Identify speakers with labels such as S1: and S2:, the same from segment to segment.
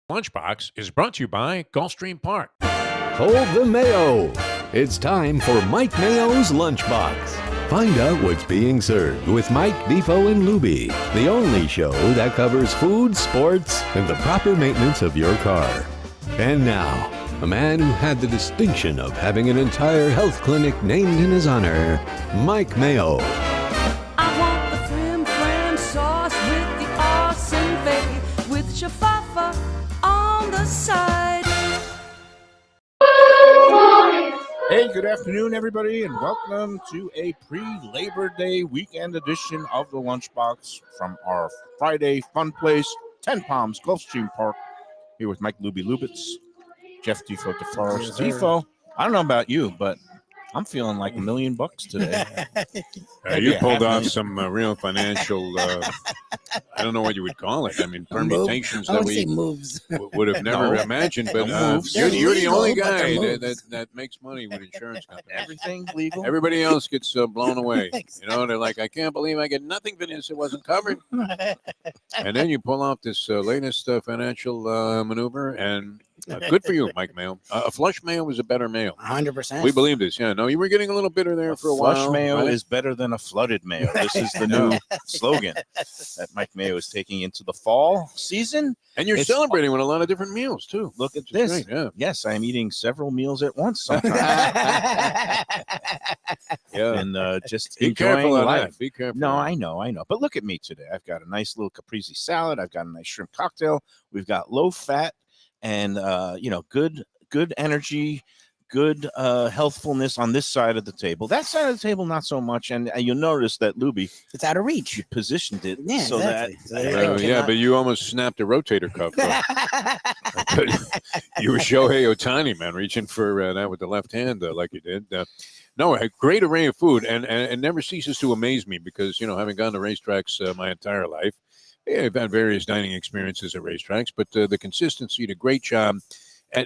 S1: Lunchbox is brought to you by Gulfstream Park.
S2: Hold the Mayo. It's time for Mike Mayo's Lunchbox. Find out what's being served with Mike, Defo and Lubie, the only show that covers food, sports, and the proper maintenance of your car. And now, a man who had the distinction of having an entire health clinic named in his honor, Mike Mayo.
S3: I want the flim flam sauce with the awesome fave with shafafa on the side.
S4: Hey, good afternoon, everybody, and welcome to a pre-Labor Day weekend edition of the Lunchbox from our Friday fun place, 10 Palms, Gulfstream Park. Here with Mike Lubie Lubitz, Jeff Defo DeForest. Defo, I don't know about you, but I'm feeling like $1 million today.
S1: You pulled off some real financial, I don't know what you would call it. I mean, permutations that we would have never imagined. But you're the only guy that makes money with insurance companies.
S4: Everything's legal.
S1: Everybody else gets blown away. You know, they're like, I can't believe I get nothing for this. It wasn't covered. And then you pull off this latest financial maneuver, and good for you, Mike Mayo. A flush Mayo is a better Mayo.
S5: 100%.
S1: We believe this. Yeah, no, you were getting a little bitter there for a while.
S4: Flush Mayo
S1: right?
S4: is better than a flooded Mayo. This is the new slogan that Mike Mayo is taking into the fall season.
S1: And you're celebrating with a lot of different meals, too.
S4: Look at this.
S1: Great, yeah.
S4: Yes, I am eating several meals at once sometimes.
S1: Yeah.
S4: And just
S1: Be
S4: enjoying
S1: careful on
S4: life.
S1: that. Be careful.
S4: No, I know. But look at me today. I've got a nice little caprese salad. I've got a nice shrimp cocktail. We've got low fat and good energy, good healthfulness on this side of the table. That side of the table, not so much. And you'll notice that Lubie,
S5: it's out of reach.
S4: you positioned it
S5: Yeah,
S4: so
S5: exactly.
S1: Yeah, but you almost snapped a rotator cuff. You were Shohei Ohtani, man, reaching for that with the left hand like you did. No, a great array of food, and it never ceases to amaze me because, having gone to racetracks my entire life, I've had various dining experiences at racetracks, but the consistency, the great job,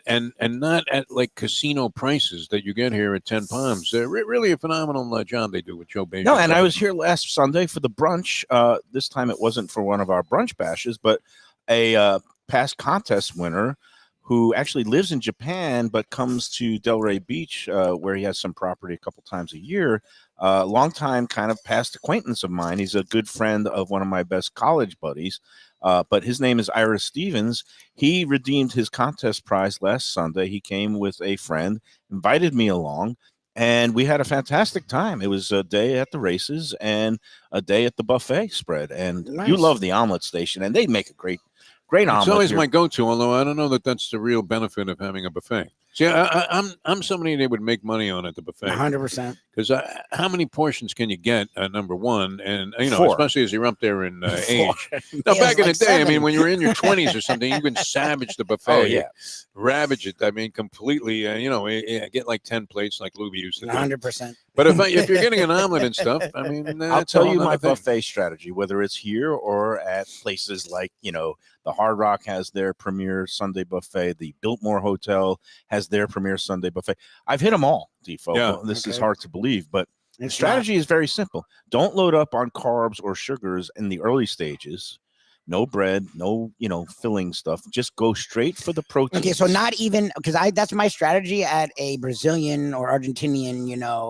S1: and not at like casino prices that you get here at 10 Palms. Really a phenomenal job they do with Joe Beja.
S4: No, and I was here last Sunday for the brunch. This time it wasn't for one of our brunch bashes, but a past contest winner who actually lives in Japan but comes to Delray Beach, where he has some property a couple times a year. Longtime kind of past acquaintance of mine. He's a good friend of one of my best college buddies, but his name is Ira Stevens. He redeemed his contest prize last Sunday. He came with a friend, invited me along, and we had a fantastic time. It was a day at the races and a day at the buffet spread. And
S5: Nice.
S4: You love the omelet station, and they make a great omelet.
S1: It's always
S4: here.
S1: my go-to, although I don't know that that's the real benefit of having a buffet. See, I'm somebody that would make money on at the buffet.
S5: 100%.
S1: Because how many portions can you get, number one? And,
S4: Four.
S1: especially as you're up there in age. Now,
S5: Yeah,
S1: back in the
S5: like
S1: day, I
S5: 7.
S1: mean, when you were in your 20s or something, you can savage the buffet.
S4: Oh, yeah.
S1: Ravage it. I mean, completely, get like 10 plates like Lubie used to do.
S5: 100%.
S1: But if you're getting an omelet and stuff, I mean,
S4: I'll
S1: that's a
S4: tell
S1: whole
S4: you my
S1: nother thing.
S4: buffet strategy, whether it's here or at places like, the Hard Rock has their premier Sunday buffet. The Biltmore Hotel has their premier Sunday buffet. I've hit them all, Defo.
S1: Yeah.
S4: This is
S5: Okay.
S4: hard to believe, but the
S5: It's
S4: strategy is very simple. Don't load up on carbs or sugars in the early stages. No bread, no, filling stuff. Just go straight for the protein.
S5: Okay, so not even because that's my strategy at a Brazilian or Argentinian,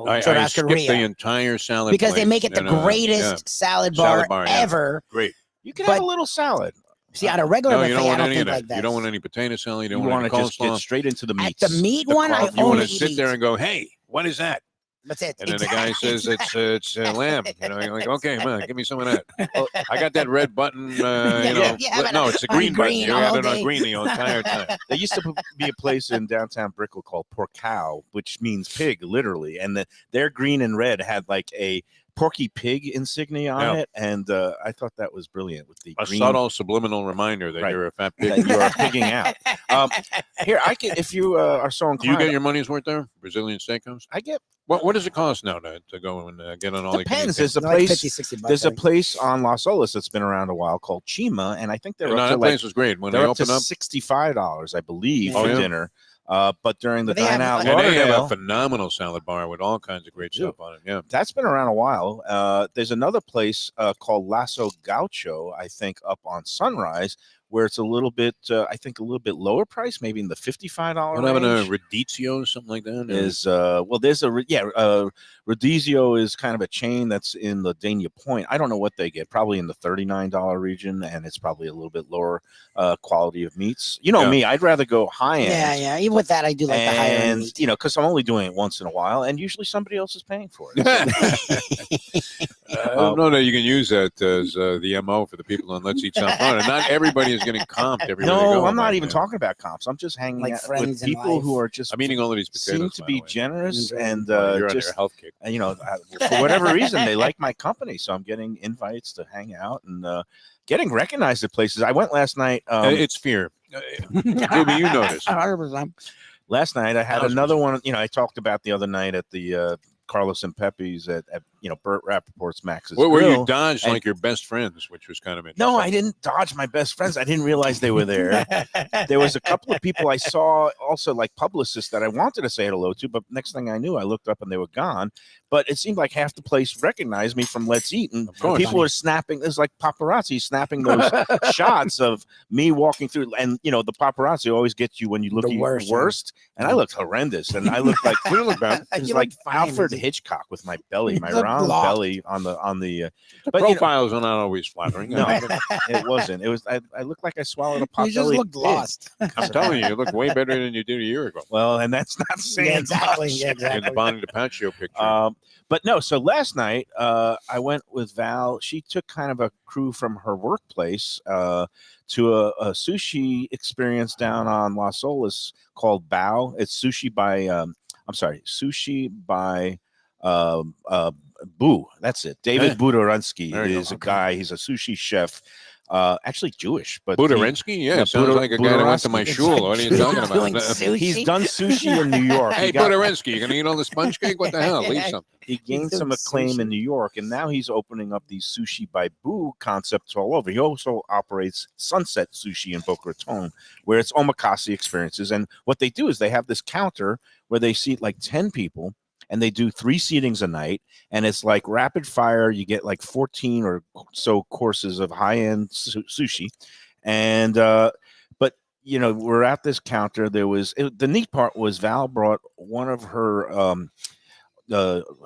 S1: I skip
S5: churrascaria.
S1: the entire salad
S5: Because they
S1: plate,
S5: make it the greatest salad bar
S1: yeah.
S5: ever.
S1: Great.
S4: You can
S5: but-
S4: have a little salad.
S5: See, at a regular
S1: No, you
S5: buffet,
S1: don't
S5: I
S1: want
S5: don't
S1: any of
S5: think
S1: that.
S5: like that.
S1: You don't want any potato salad. You
S4: You
S1: don't want
S4: want
S1: any
S4: to just get
S1: coleslaw.
S4: straight into the
S5: At
S4: meats.
S5: the meat one, I
S4: carb-
S1: You want
S5: only
S1: to sit
S5: eat.
S1: there and go, hey, what is that?
S5: That's it.
S1: And then the guy says it's lamb. You're like, okay, man, give me some of that. Oh, I got that red button.
S5: yeah, but
S1: no, it's a
S5: on
S1: green button.
S5: green
S1: You got
S5: all
S1: it on
S5: day.
S1: green the entire time.
S4: There used to be a place in downtown Brickell called Porcow, which means pig, literally. And their green and red had like a Porky Pig insignia on it. And I thought that was brilliant with the
S1: A
S4: green.
S1: subtle subliminal reminder that you're a fat pig.
S4: That you are pigging out. Here, I can, if you are so
S1: Do you
S4: inclined.
S1: get your money's worth there? Brazilian steakhouse?
S4: I get.
S1: What does it cost now to go and get on all the
S4: Depends.
S1: things?
S4: There's a
S5: Like
S4: place.
S5: 50, 60 bucks.
S4: There's a place on Los Olas that's been around a while called Chima, and I think they're
S1: No,
S4: up
S1: that
S4: to like
S1: place was great. When they
S4: they're up to
S1: opened up,
S4: $65, I believe,
S5: Oh,
S4: for
S1: yeah.
S4: dinner. But during the
S5: But they have,
S4: dine out
S1: and they have a
S4: Lauderdale,
S1: phenomenal salad bar with all kinds of great
S4: Dude.
S1: stuff on it. Yeah.
S4: that's been around a while. There's another place called Lasso Gaucho, I think, up on Sunrise, where it's a little bit, I think, a little bit lower price, maybe in the $55
S1: What happened
S4: range.
S1: to Radizio, something like that?
S4: Is there's a Radizio is kind of a chain that's in the Dania Point. I don't know what they get, probably in the $39 region, and it's probably a little bit lower quality of meats. You know me, I'd rather go high end.
S5: Yeah. Even with that, I do like the higher end meat.
S4: You know, because I'm only doing it once in a while, and usually somebody else is paying for it.
S1: I don't know that you can use that as the MO for the people on Let's Eat Something Fun. And not everybody is getting comped everywhere they
S4: No,
S1: go,
S4: I'm not
S1: Mike,
S4: even
S1: man.
S4: talking about comps. I'm just hanging
S5: Like
S4: out
S5: friends
S4: with
S5: in
S4: people
S5: life.
S4: who are just
S1: I'm eating all of these potatoes.
S4: seem to
S1: by
S4: be
S1: the way.
S4: generous and
S1: Well, you're
S4: just
S1: on your health kick.
S4: you know, for whatever reason they like my company, so I'm getting invites to hang out and getting recognized at places. I went last night.
S1: It's fear. Maybe you noticed.
S5: 100%.
S4: Last night I had
S1: 1000%.
S4: another one. You know, I talked about the other night at the Carlos and Pepe's at Burt Rappaport's Max's
S1: Where
S4: Grill.
S1: you dodged
S4: and-
S1: like your best friends, which was kind of interesting.
S4: No, I didn't dodge my best friends. I didn't realize they were there. There was a couple of people I saw, also like publicists that I wanted to say hello to, but next thing I knew, I looked up and they were gone. But it seemed like half the place recognized me from Let's Eat, and
S1: Of course.
S4: people were snapping. There's like paparazzi snapping those shots of me walking through, and you know the paparazzi always gets you when you look
S5: The
S4: worst,
S5: worst,
S4: and I looked horrendous, and I looked like
S1: You don't look bad.
S4: it was
S5: You
S4: like
S5: look fine,
S4: Alfred
S5: Izzy.
S4: Hitchcock with my belly, my
S5: You look
S4: round
S5: lost.
S4: belly on the.
S1: The
S4: But, you know-
S1: profiles are not always flattering.
S4: No, it wasn't. It was. I looked like I swallowed a pot
S5: You just
S4: belly
S5: looked
S4: pig.
S5: lost.
S1: I'm telling you, you look way better than you did a year ago
S4: Well, and that's not saying
S5: Yeah, exactly.
S4: much.
S5: Yeah,
S1: in the
S5: exactly.
S1: Bonnie DiPaccio picture.
S4: But no, so last night I went with Val. She took kind of a crew from her workplace to a sushi experience down on Las Olas called Bao. It's sushi by sushi by Boo. That's it. David Budorensky
S1: There you go.
S4: is a guy. He's a sushi chef. Actually Jewish, but
S1: Budorensky? Yeah,
S4: yeah,
S1: sounds like a guy that went to my
S4: Budorensky.
S1: shul. What are you talking
S5: Doing
S1: about?
S5: sushi.
S4: he's done sushi in New York.
S1: Hey,
S4: He got-
S1: Budorensky, you gonna eat all the sponge cake? What the hell? Leave something.
S4: He gained
S5: doing
S4: some acclaim
S5: sushi.
S4: in New York, and now he's opening up these sushi by Boo concepts all over. He also operates Sunset Sushi in Boca Raton, where it's omakase experiences. And what they do is they have this counter where they seat like 10 people, and they do 3 seatings a night, and it's like rapid fire. You get like 14 or so courses of high-end sushi, and but you know, we're at this counter. The neat part was Val brought one of her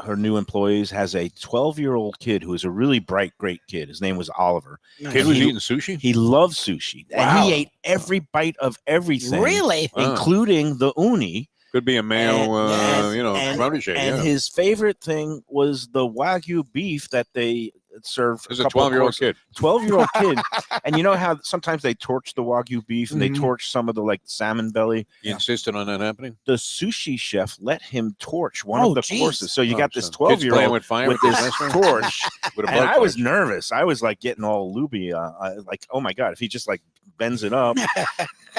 S4: her new employees has a 12-year-old kid who is a really bright, great kid. His name was Oliver.
S1: Kid was
S4: He-
S1: eating sushi?
S4: He loves sushi, and
S5: Wow.
S4: he ate every bite of everything,
S5: Really?
S1: Wow.
S4: including the uni.
S1: Could be a Mayo,
S4: And-
S1: protege.
S4: And
S1: Yeah.
S4: his favorite thing was the Wagyu beef that they served.
S1: There's a 12-year-old kid.
S4: 12-year-old kid. And you know how sometimes they torch the Wagyu beef and
S5: Mhm.
S4: they torch some of the like salmon belly.
S1: He insisted on that happening?
S4: The sushi chef let him torch one
S5: Oh,
S4: of the
S5: geez.
S4: courses. So you got this
S1: Kids playing
S4: 12-year-old
S1: with fire
S4: with
S1: at this
S4: this
S1: restaurant?
S4: torch.
S1: With a
S4: And
S1: bug
S4: I was
S1: torch.
S4: nervous. I was like getting all loopy. Like, oh my God, if he just like bends it up,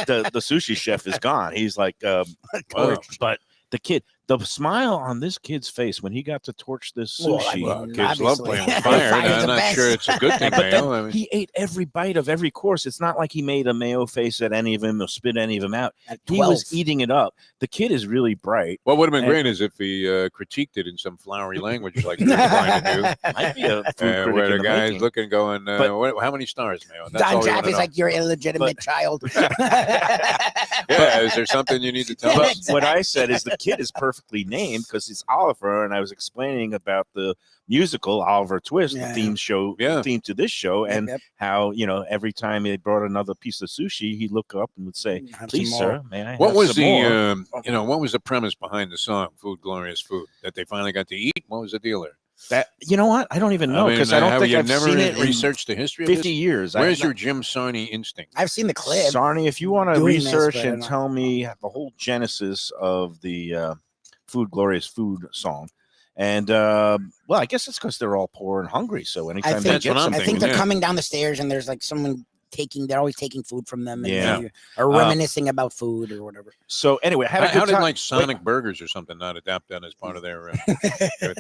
S4: the sushi chef is gone. He's like,
S1: Wow.
S4: but the kid, the smile on this kid's face when he got to torch this
S5: Well,
S4: sushi.
S1: Well, kids love
S5: Obviously.
S1: playing with fire.
S5: Fire's
S1: I'm
S5: the
S1: not
S5: best.
S1: sure it's a good thing,
S4: But then
S1: Mayo. I mean,
S4: he ate every bite of every course. It's not like he made a Mayo face at any of them or spit any of them out.
S5: At
S4: He
S5: 12.
S4: was eating it up. The kid is really bright.
S1: what would have been
S4: and-
S1: great is if he critiqued it in some flowery language like you're trying to do.
S4: Might be a food critic
S1: Where
S4: in
S1: the
S4: the
S1: guy's
S4: making.
S1: looking, going,
S4: But-
S1: how many stars, Mayo? That's all
S5: Don
S1: we wanna
S5: Jaffe's
S1: know.
S5: like your illegitimate child.
S1: Yeah, is there something you need to tell
S4: But
S1: us?
S4: what I said is the kid is perfectly named because it's Oliver, and I was explaining about the musical Oliver Twist,
S5: Yeah.
S4: the theme to this show, and
S5: Yep.
S4: how every time they brought another piece of sushi, he'd look up and would say,
S5: Have some
S4: "Please,
S5: more."
S4: sir, may I
S1: What
S4: have
S1: was
S4: some more?"
S1: what was the premise behind the song "Food, Glorious Food"? That they finally got to eat? What was the deal there?
S4: That what? I don't even know because I don't
S1: have
S4: think
S1: you
S4: I've
S1: never
S4: seen it in
S1: researched the history of
S4: 50
S1: this?
S4: years.
S1: Where's your Jim Sarney instinct?
S5: I've seen the clip.
S4: Sarney, if you want to
S5: doing this,
S4: research
S5: but I
S4: and
S5: don't-
S4: tell me the whole genesis of the Food Glorious Food song. And well, I guess it's because they're all poor and hungry. So anytime they
S1: That's
S4: get
S1: what I'm
S4: something,
S5: I think they're
S1: yeah.
S5: coming down the stairs and there's like someone they're always taking food from them and
S4: Yeah.
S5: they are reminiscing about food or whatever.
S4: so anyway, I had a
S1: How
S4: good
S1: did
S4: time.
S1: like Sonic Burgers or something not adapt that as part of their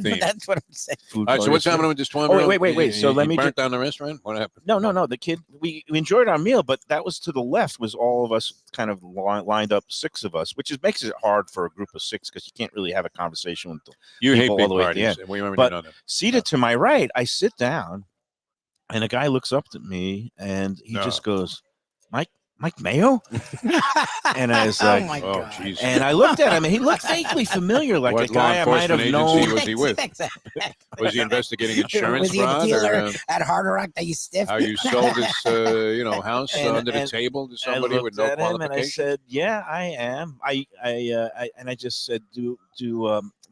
S1: theme?
S5: That's what I'm saying.
S4: Food
S1: All right, so
S4: Glorious
S1: what's
S4: Food.
S1: happening with this 12
S4: Oh, wait. So let me
S1: burnt down the restaurant. What happened?
S4: No. The kid, we enjoyed our meal, but that was to the left was all of us kind of lined up, 6 of us, which makes it hard for a group of 6 because you can't really have a conversation with them.
S1: You hate
S4: people all
S1: big
S4: the way at the
S1: parties.
S4: end.
S1: We remember
S4: But-
S1: doing that.
S4: Seated to my right, I sit down, and a guy looks up at me, and he
S1: No.
S4: just goes, Mike Mayo? And I was
S5: Oh
S4: like,
S5: my
S1: oh,
S5: god.
S1: jeez.
S4: and I looked at him, and he looked vaguely familiar, like
S1: What
S4: a
S1: law
S4: guy I might have
S1: enforcement
S4: known.
S1: agency was he with? Was he investigating insurance
S5: Was he a
S1: fraud,
S5: dealer
S1: or
S5: at Hard Rock that you stiffed?
S1: how you sold this, house under the table to somebody
S4: I
S1: with
S4: looked
S1: no
S4: at him and I
S1: qualifications?
S4: said, "Yeah, I am." I just said, "Do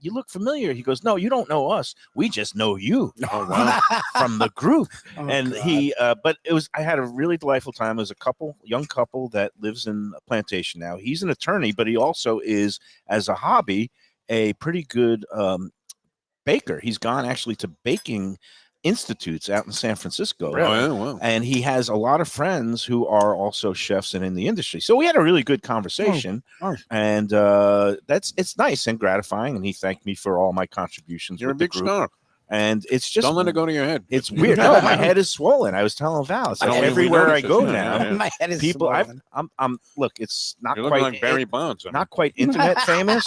S4: you look familiar?" He goes, "No, you don't know us. We just know you
S1: Oh wow!
S4: from the group."
S5: Oh,
S4: And
S5: God.
S4: but I had a really delightful time. It was a young couple that lives in a plantation now. He's an attorney, but he also is, as a hobby, a pretty good baker. He's gone actually to baking institutes out in San Francisco.
S1: Oh yeah, wow.
S4: And he has a lot of friends who are also chefs and in the industry. So we had a really good conversation,
S5: nice.
S4: and it's nice and gratifying. And he thanked me for all my contributions.
S1: You're a
S4: with the
S1: big
S4: group.
S1: star.
S4: And it's just
S1: Don't let it go to your head.
S4: It's weird. No, my head is swollen. I was telling Val, it's
S1: I
S4: like
S1: don't even
S4: everywhere I
S1: notice
S4: go
S1: it.
S4: now,
S1: Yeah.
S5: My head is
S4: people.
S5: swollen.
S4: I'm. Look, it's not
S1: You're looking
S4: quite
S1: like Barry Bonds. I mean.
S4: not quite internet famous.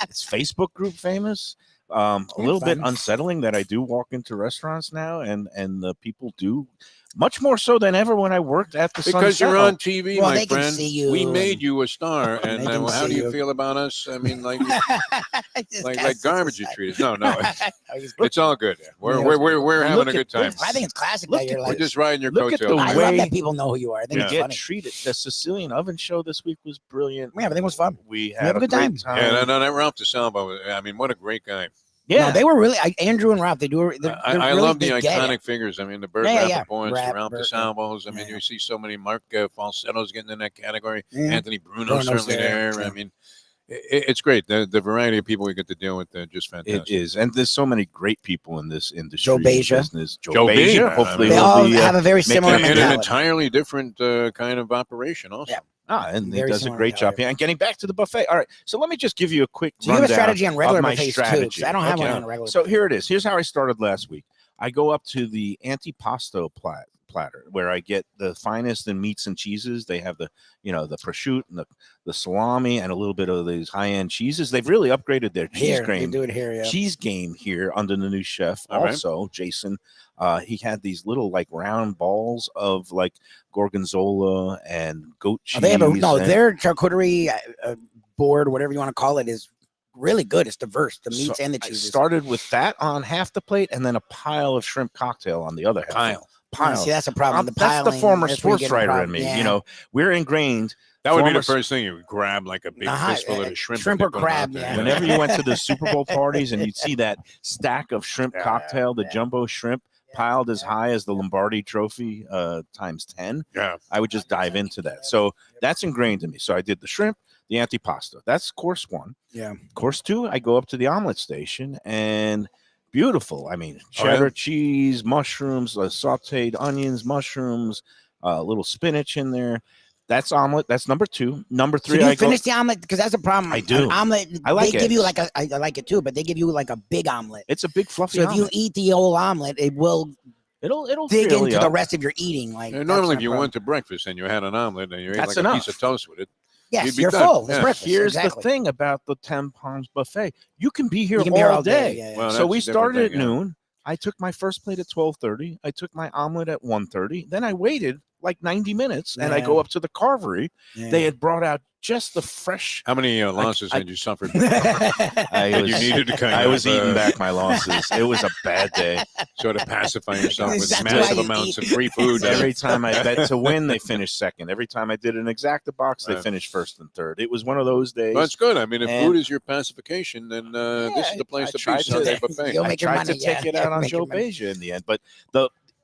S4: It's Facebook group famous. A little bit
S5: fun.
S4: unsettling that I do walk into restaurants now, and the people do much more so than ever when I worked at the
S1: Because
S4: Sun
S1: you're
S4: Center.
S1: on TV,
S5: Well,
S1: my
S5: they can
S1: friend.
S5: see you
S1: We made
S5: and-
S1: you a star, and
S5: They can
S1: how
S5: see
S1: do you
S5: you.
S1: feel about us? I mean, like
S5: Just
S1: like
S5: cast it
S1: garbage you
S5: aside.
S1: treat us. No, no,
S5: He's-
S1: it's all good. We're
S5: Yeah.
S1: we're having a
S4: Look
S1: good
S4: at
S1: time.
S4: this.
S5: I think it's classic
S4: Look
S5: that you're
S4: at
S1: We're
S5: like.
S1: just riding your
S4: Look at
S1: coattails.
S4: the
S5: I
S4: way
S5: love that people know who you are. I think
S4: we
S5: it's
S4: get
S5: funny.
S4: treated. The Sicilian oven show this week was brilliant.
S5: Yeah, everything was fun.
S4: We
S5: had
S4: had
S5: a
S4: a
S5: good
S4: great
S5: time.
S4: time.
S1: Yeah, no, that Ralph DeSalvo. I mean, what a great guy.
S4: Yeah,
S5: No, they were really Andrew and Ralph. They do. They're
S1: I
S5: really,
S1: love the
S5: they get it.
S1: iconic figures. I mean, the Burt
S5: Yeah.
S1: Rappaports, the Ralph
S5: Burt,
S1: DeSalvos. I mean,
S5: yeah.
S1: you see so many Mark Falsettos getting in that category.
S5: Yeah.
S1: Anthony Bruno's
S5: Bruno's
S1: certainly
S5: there,
S1: there.
S5: yeah.
S1: I mean, it's great. The variety of people we get to deal with, just fantastic.
S4: it is, and there's so many great people in this industry.
S5: Joe Beja.
S4: business.
S1: Joe
S4: Beja.
S1: Beja,
S4: Hopefully,
S5: They
S1: He'll
S5: all
S4: be,
S5: have a very
S4: making
S5: similar
S1: And an
S5: mentality.
S1: entirely different kind of operation, also.
S5: Yeah.
S4: and he
S5: Very
S4: does a
S5: similar
S4: great job.
S5: mentality.
S4: Yeah, and getting back to the buffet. All right, so let me just give you a quick
S5: So you have a
S4: rundown
S5: strategy on regular
S4: of my
S5: buffets too.
S4: strategy.
S5: 'Cause I don't have
S4: Okay.
S5: one on a regular.
S4: So here it is. Here's how I started last week. I go up to the antipasto platter where I get the finest in meats and cheeses. They have the prosciutto and the salami and a little bit of these high-end cheeses. They've really upgraded their cheese
S5: Here, they
S4: game
S5: do it here. Yeah.
S4: cheese game here under the new chef.
S1: All right.
S4: Also, Jason, he had these little like round balls of like gorgonzola and goat cheese.
S5: They have
S4: and-
S5: their charcuterie board, whatever you want to call it, is really good. It's diverse, the meats
S4: So
S5: and the
S4: I
S5: cheeses.
S4: started with that on half the plate, and then a pile of shrimp cocktail on the other half. Pile.
S5: See, that's a problem.
S4: That's
S5: piling,
S4: the former
S5: that's where you
S4: sports
S5: get the
S4: writer in
S5: problem.
S4: me.
S5: Yeah.
S4: You know, we're ingrained.
S1: That would be the
S4: Former-
S1: first thing you would grab, like a big
S5: Uh-huh,
S1: fistful of the shrimp.
S5: shrimp
S1: and
S5: or
S1: put 'em out
S5: crab,
S1: there.
S5: yeah.
S4: Whenever you went to the Super Bowl parties and you'd see that stack of shrimp
S1: Yeah,
S4: cocktail, the
S5: yeah.
S4: jumbo shrimp piled as high as the Lombardi Trophy times 10,
S1: Yeah.
S4: I would just dive into that. So that's ingrained in me. So I did the shrimp, the antipasto. That's course one.
S5: Yeah.
S4: Course two, I go up to the omelet station and beautiful. I mean,
S1: Oh,
S4: cheddar
S1: yeah?
S4: cheese, mushrooms, sauteed onions, mushrooms, a little spinach in there. That's omelet. That's number two. Number
S5: So
S4: three,
S5: do you
S4: I go.
S5: finish the omelet? Because that's a problem.
S4: I do.
S5: An omelet,
S4: I like
S5: they give you
S4: eggs.
S5: like I like it too, but they give you like a big omelet.
S4: It's a big fluffy
S5: So if you
S4: omelet.
S5: eat the old omelet, it will
S4: It'll
S5: dig
S4: fill
S5: into
S4: you
S5: the
S4: up.
S5: rest of your eating. Like
S1: And
S5: that's
S1: normally,
S5: my
S1: if you
S5: problem.
S1: went to breakfast and you had an omelet and you ate
S4: That's
S1: like a piece
S4: enough.
S1: of toast with it,
S5: Yes,
S1: you'd be
S5: you're
S1: done.
S5: full. It's
S1: Yeah.
S5: breakfast.
S4: Here's
S5: exactly.
S4: the thing about the 10 Palms buffet. You can be here,
S5: You can be here
S4: all day.
S5: Yeah, yeah.
S1: Well,
S4: So
S1: that's
S4: we
S1: a different
S4: started
S1: thing,
S4: at
S1: yeah.
S4: noon. I took my first plate at 12:30. I took my omelet at 1:30. Then I waited like 90 minutes and I
S5: Yeah.
S4: go up to the carvery.
S5: Yeah.
S4: They had brought out just the fresh.
S1: how many losses
S4: I-
S1: had you suffered?
S4: I
S1: that
S4: was,
S1: you needed to kind
S4: I
S1: of
S4: was eating back my losses. It was a bad day.
S1: sort of pacify yourself with
S5: That's
S1: massive
S5: why you
S1: amounts
S5: eat.
S1: of free food.
S4: Every time I bet to win, they finished second. Every time I did an exacta box, they
S1: Right.
S4: finished first and third. It was one of those days.
S1: Well, that's good. I mean, if
S4: And-
S1: food is your pacification, then this is the place
S4: I
S1: to
S4: tried
S1: be.
S4: to-
S1: Sunday buffet.
S5: You'll
S4: I
S5: make your
S4: tried
S5: money,
S4: to take
S5: yeah.
S4: it out on
S5: Make your
S4: Joe
S5: money.
S4: Beja in the end, but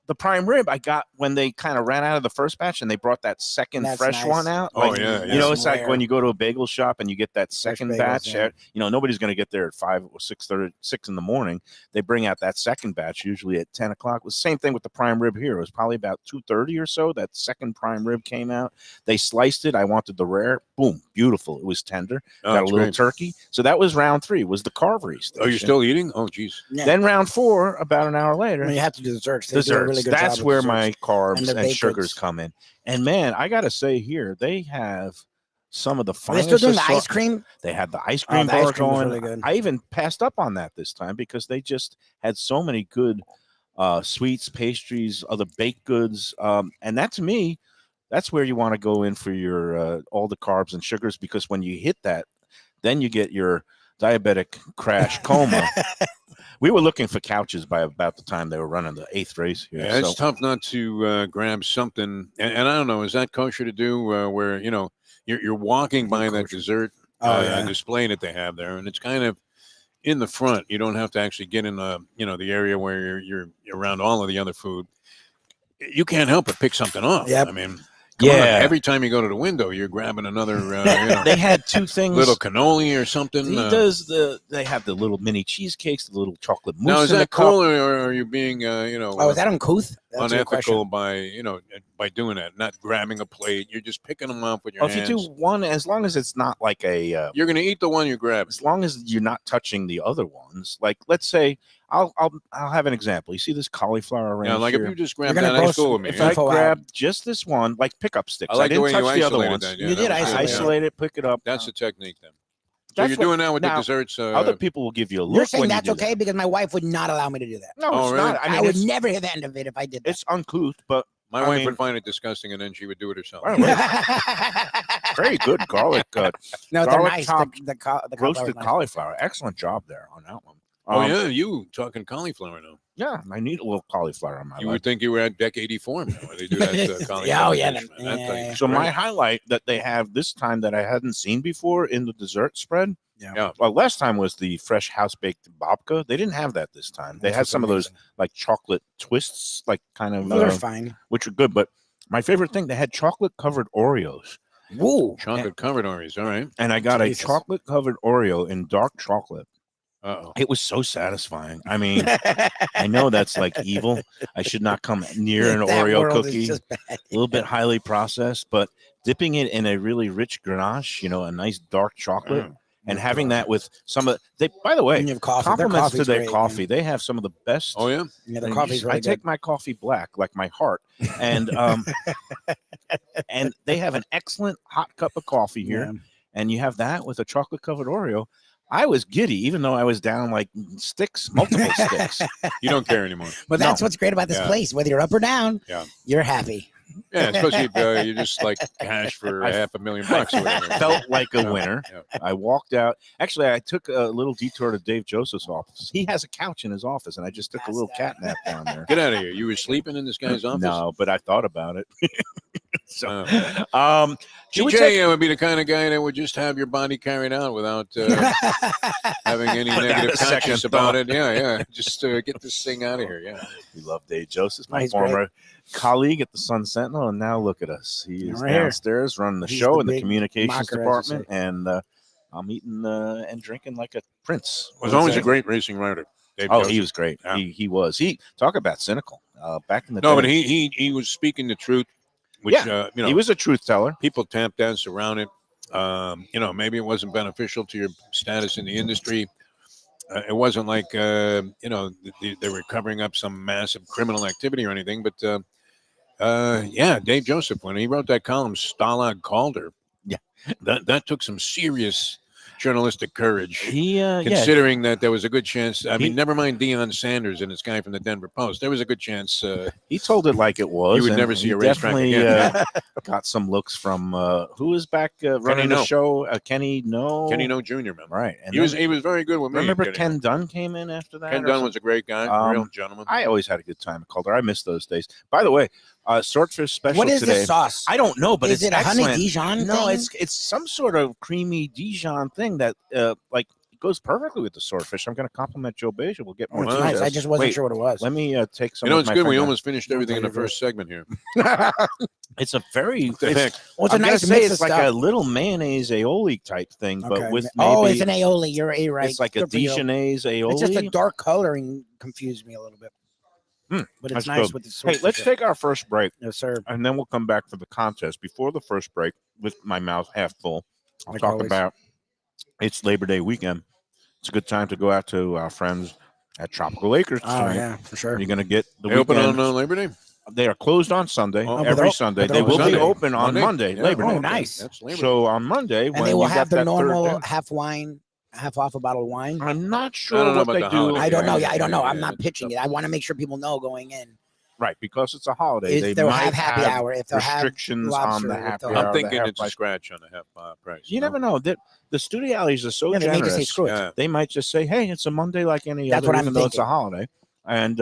S4: the prime rib I got when they kind of ran out of the first batch and they brought that second
S5: That's
S4: fresh
S5: nice.
S4: one out.
S1: Oh,
S4: Like,
S1: yeah,
S4: you know,
S5: yeah.
S4: it's like when you go to a bagel shop and you get that second
S5: bagels,
S4: batch.
S5: yeah.
S4: You know, nobody's going to get there at 5 or 6:30, 6 in the morning. They bring out that second batch usually at 10 o'clock. It was the same thing with the prime rib here. It was probably about 2:30 or so. That second prime rib came out. They sliced it. I wanted the rare. Boom, beautiful. It was tender.
S1: Oh,
S4: got a
S1: that's
S4: little
S1: great.
S4: turkey. So that was round 3. Was the carvery station.
S1: Oh, you're still eating? Oh, geez.
S5: Yeah.
S4: Then round 4, about an hour later.
S5: When you have to do desserts. They do a
S4: Desserts.
S5: really good
S4: That's
S5: job with
S4: where
S5: desserts.
S4: my carbs
S5: And
S4: and,
S5: the baked
S4: sugars
S5: goods.
S4: come in. And man, I gotta say here, they have some of the
S5: Are they
S4: finest.
S5: still doing the
S4: assort-
S5: ice cream?
S4: They had the ice
S5: Oh,
S4: cream
S5: the ice
S4: bar
S5: cream was
S4: going.
S5: really good.
S4: I even passed up on that this time because they just had so many good sweets, pastries, other baked goods, and that to me that's where you want to go in for your all the carbs and sugars, because when you hit that, then you get your diabetic crash coma. We were looking for couches by about the time they were running the 8th race here.
S1: Yeah, it's tough not to grab something. And I don't know, is that kosher to do where, you're walking by that dessert display that they have there, and it's kind of in the front. You don't have to actually get in the, the area where you're around all of the other food. You can't help but pick something off.
S5: Yep.
S1: I mean, come on, every time you go to the window, you're grabbing another,
S4: they had 2 things.
S1: Little cannoli or something.
S4: They have the little mini cheesecakes, the little chocolate mousse.
S1: Now, is that cool, or are you being,
S5: is that uncouth? That's
S1: unethical by doing that, not grabbing a plate? You're just picking them up with your hands.
S4: If you do one, as long as it's not like a,
S1: you're going to eat the one you grab.
S4: as long as you're not touching the other ones. Like, let's say, I'll have an example. You see this cauliflower around
S1: Yeah, like
S4: here?
S1: if you just grab that, that's cool with me.
S4: If I grab just this one, like pickup sticks,
S1: I like
S4: didn't
S1: the way
S4: touch
S1: you
S4: the other
S1: isolated
S4: ones.
S1: that. Yeah,
S5: You did
S4: isolate it, pick it up.
S1: That's the technique then. So
S4: That's
S1: you're
S4: what-
S1: doing that with the
S4: now,
S1: desserts.
S4: Other people will give you a look.
S5: You're saying
S4: when you
S5: that's
S4: do
S5: okay
S4: that.
S5: because my wife would not allow me to do that.
S4: No,
S1: Oh,
S4: it's
S1: really?
S4: not.
S5: I,
S4: I mean,
S5: would
S4: it's,
S5: never hear the end of it if I did that.
S4: it's uncouth, but
S1: My
S4: I
S1: wife
S4: mean-
S1: would find it disgusting, and then she would do it herself.
S4: Right, very good garlic.
S5: No, they're
S4: garlic
S5: nice.
S4: chopped
S5: The
S4: roasted
S5: cauliflower's nice.
S4: cauliflower. Excellent job there on that one.
S1: Oh yeah, you talking cauliflower now?
S4: Yeah, I need a little cauliflower on my
S1: You
S4: life.
S1: would think you were at Deck 84 now, where they do that cauliflower.
S5: Yeah, oh, yeah,
S1: dish,
S5: the-
S1: man. That thing
S5: yeah.
S1: is
S4: So my
S1: great.
S4: highlight that they have this time that I hadn't seen before in the dessert spread.
S1: Yeah.
S4: Well, last time was the fresh house baked babka. They didn't have that this time. They
S5: That's
S4: had
S5: what's
S4: some of those
S5: amazing.
S4: like chocolate twists, like kind of
S5: Those are fine.
S4: which are good. But my favorite thing, they had chocolate covered Oreos,
S5: Woo.
S1: Chocolate covered Oreos. All right.
S4: and I got
S5: Jesus.
S4: a chocolate covered Oreo in dark chocolate.
S1: Uh-oh.
S4: It was so satisfying. I mean, I know that's like evil. I should not come near an
S5: That
S4: Oreo
S5: world is
S4: cookie.
S5: just bad.
S4: A little bit highly processed, but dipping it in a really rich ganache, a nice dark chocolate, and having that with some of they. By the way,
S5: And you have coffee. Their
S4: compliments to
S5: coffee's
S4: their
S5: great,
S4: coffee.
S5: man.
S4: They have some of the best.
S1: Oh yeah.
S5: Yeah, the
S4: and
S5: coffee's really
S4: I
S5: good.
S4: take my coffee black, like my heart, and and they have an excellent hot cup of coffee here,
S5: Yeah.
S4: and you have that with a chocolate covered Oreo. I was giddy, even though I was down like multiple sticks.
S1: You don't care anymore.
S5: But that's
S4: No.
S5: what's great about this
S1: Yeah.
S5: place. Whether you're up or down,
S1: Yeah.
S5: you're happy.
S1: Yeah, especially if you just like cash for
S4: I
S1: $500,000 or whatever.
S4: Felt like a
S1: Yeah,
S4: winner.
S1: yeah.
S4: I walked out. Actually, I took a little detour to Dave Joseph's office. He has a couch in his office, and I just took a little cat nap down there.
S1: Get out of here. You were sleeping in this guy's office?
S4: No, but I thought about it.
S1: So,
S4: Should we
S1: TJ
S4: take-
S1: would be the kind of guy that would just have your body carried out without having any
S4: Without
S1: negative
S4: a second
S1: conscience about
S4: thought.
S1: it. Yeah. Just get this thing out of here. Yeah.
S4: We love Dave Joseph, my
S5: He's
S4: former colleague at the Sun Sentinel, and now look at us. He is
S5: Right here.
S4: downstairs running the
S5: He's
S4: show
S5: the
S4: in the
S5: big
S4: communications
S5: mocker, as you
S4: department, and I'm eating and drinking like a prince.
S1: Was always a great racing rider. Dave
S4: Oh,
S1: Joseph.
S4: he was great.
S1: Yeah.
S4: He was. He talk about cynical. Back in the
S1: No,
S4: day,
S1: but he was speaking the truth, which
S4: he was a truth teller.
S1: people tap dance around it. Maybe it wasn't beneficial to your status in the industry. It wasn't like they were covering up some massive criminal activity or anything. But Dave Joseph, when he wrote that column, Stalag Calder, that took some serious journalistic courage.
S4: He
S1: Considering that there was a good chance, I mean,
S4: He-
S1: never mind Deion Sanders and this guy from the Denver Post. There was a good chance
S4: he told it like it was.
S1: You would
S4: and
S1: never see
S4: he
S1: a racetrack
S4: definitely,
S1: again.
S4: got some looks from who was back running the
S1: No.
S4: show. Kenny No.
S1: Kenny No Jr. Man.
S4: Right. And
S1: He was very good with me.
S4: remember
S1: Kenny.
S4: Ken Dunn came in after that.
S1: Ken
S4: or
S1: Dunn
S4: something?
S1: was a great guy, real gentleman.
S4: I always had a good time at Calder. I miss those days. By the way, swordfish special
S5: What is
S4: today.
S5: this sauce?
S4: I don't know, but
S5: is
S4: it's
S5: it a honey
S4: excellent.
S5: Dijon?
S4: No,
S5: thing?
S4: it's some sort of creamy Dijon thing that like it goes perfectly with the swordfish. I'm going to compliment Joe Beja. We'll get
S5: Oh,
S4: more.
S5: it's
S1: Wow.
S5: nice.
S4: details.
S5: I just wasn't
S4: Wait,
S5: sure what it was.
S4: Let me take some.
S1: You know,
S4: of
S1: it's
S4: my
S1: good. We
S4: friend-
S1: almost finished everything in the
S5: Thank you,
S1: first segment here.
S4: It's a very.
S1: What the heck?
S5: Well, it's
S4: I'm
S5: a
S4: gonna
S5: nice
S4: say
S5: mix
S4: it's
S5: of
S4: like
S5: stuff.
S4: a little mayonnaise aioli type thing, but
S5: Okay.
S4: with maybe
S5: Oh, it's an aioli. You're right.
S4: it's like a
S5: Good for you.
S4: Dijonnaise aioli.
S5: It's just the dark coloring confused me a little bit. But it's
S4: that's
S5: nice
S4: good.
S5: with the
S4: Hey,
S5: swordfish.
S4: let's take our first break,
S5: Yes, sir.
S4: and then we'll come back for the contest. Before the first break, with my mouth half full, I'll
S5: Like
S4: talk
S5: always.
S4: about it's Labor Day weekend. It's a good time to go out to our friends at Tropical Acres
S5: Oh,
S4: tonight.
S5: yeah, for sure.
S4: You're going to get the
S1: They open
S4: weekend.
S1: on Labor Day?
S4: They are closed on Sunday,
S1: Oh,
S4: every
S5: but
S4: Sunday.
S5: but
S4: They will
S1: Sunday.
S4: be open on Monday,
S1: Yeah.
S4: Labor
S5: Oh,
S4: Day.
S5: nice.
S1: That's Labor Day.
S4: So on Monday,
S5: And
S4: when
S5: they will
S4: you
S5: have
S4: got
S5: their
S4: that third
S5: normal
S4: day-
S5: half off a bottle of wine.
S4: I'm not
S1: I
S4: sure
S1: don't know
S4: what
S1: about
S4: they
S1: the
S4: do.
S1: holiday.
S5: I don't know.
S1: Yeah,
S5: Yeah, I don't know.
S1: yeah,
S5: I'm not
S1: that's
S5: pitching
S1: tough.
S5: it. I want to make sure people know going in.
S4: Right, because it's a holiday. They
S5: they'll
S4: might
S5: have happy hour. If they'll have
S4: restrictions
S5: lobster,
S4: on the
S5: if
S4: happy
S5: they'll
S4: hour.
S1: I'm
S4: the
S1: thinking
S4: half
S1: it's a
S4: price.
S1: scratch on the half price.
S4: You never know. The studio alleys are so
S5: Yeah, they may just say,
S4: generous.
S5: screw it.
S1: Yeah.
S4: They might just say, "Hey, it's a Monday like any
S5: That's
S4: other,
S5: what I'm
S4: even though it's a
S5: thinking.
S4: holiday." And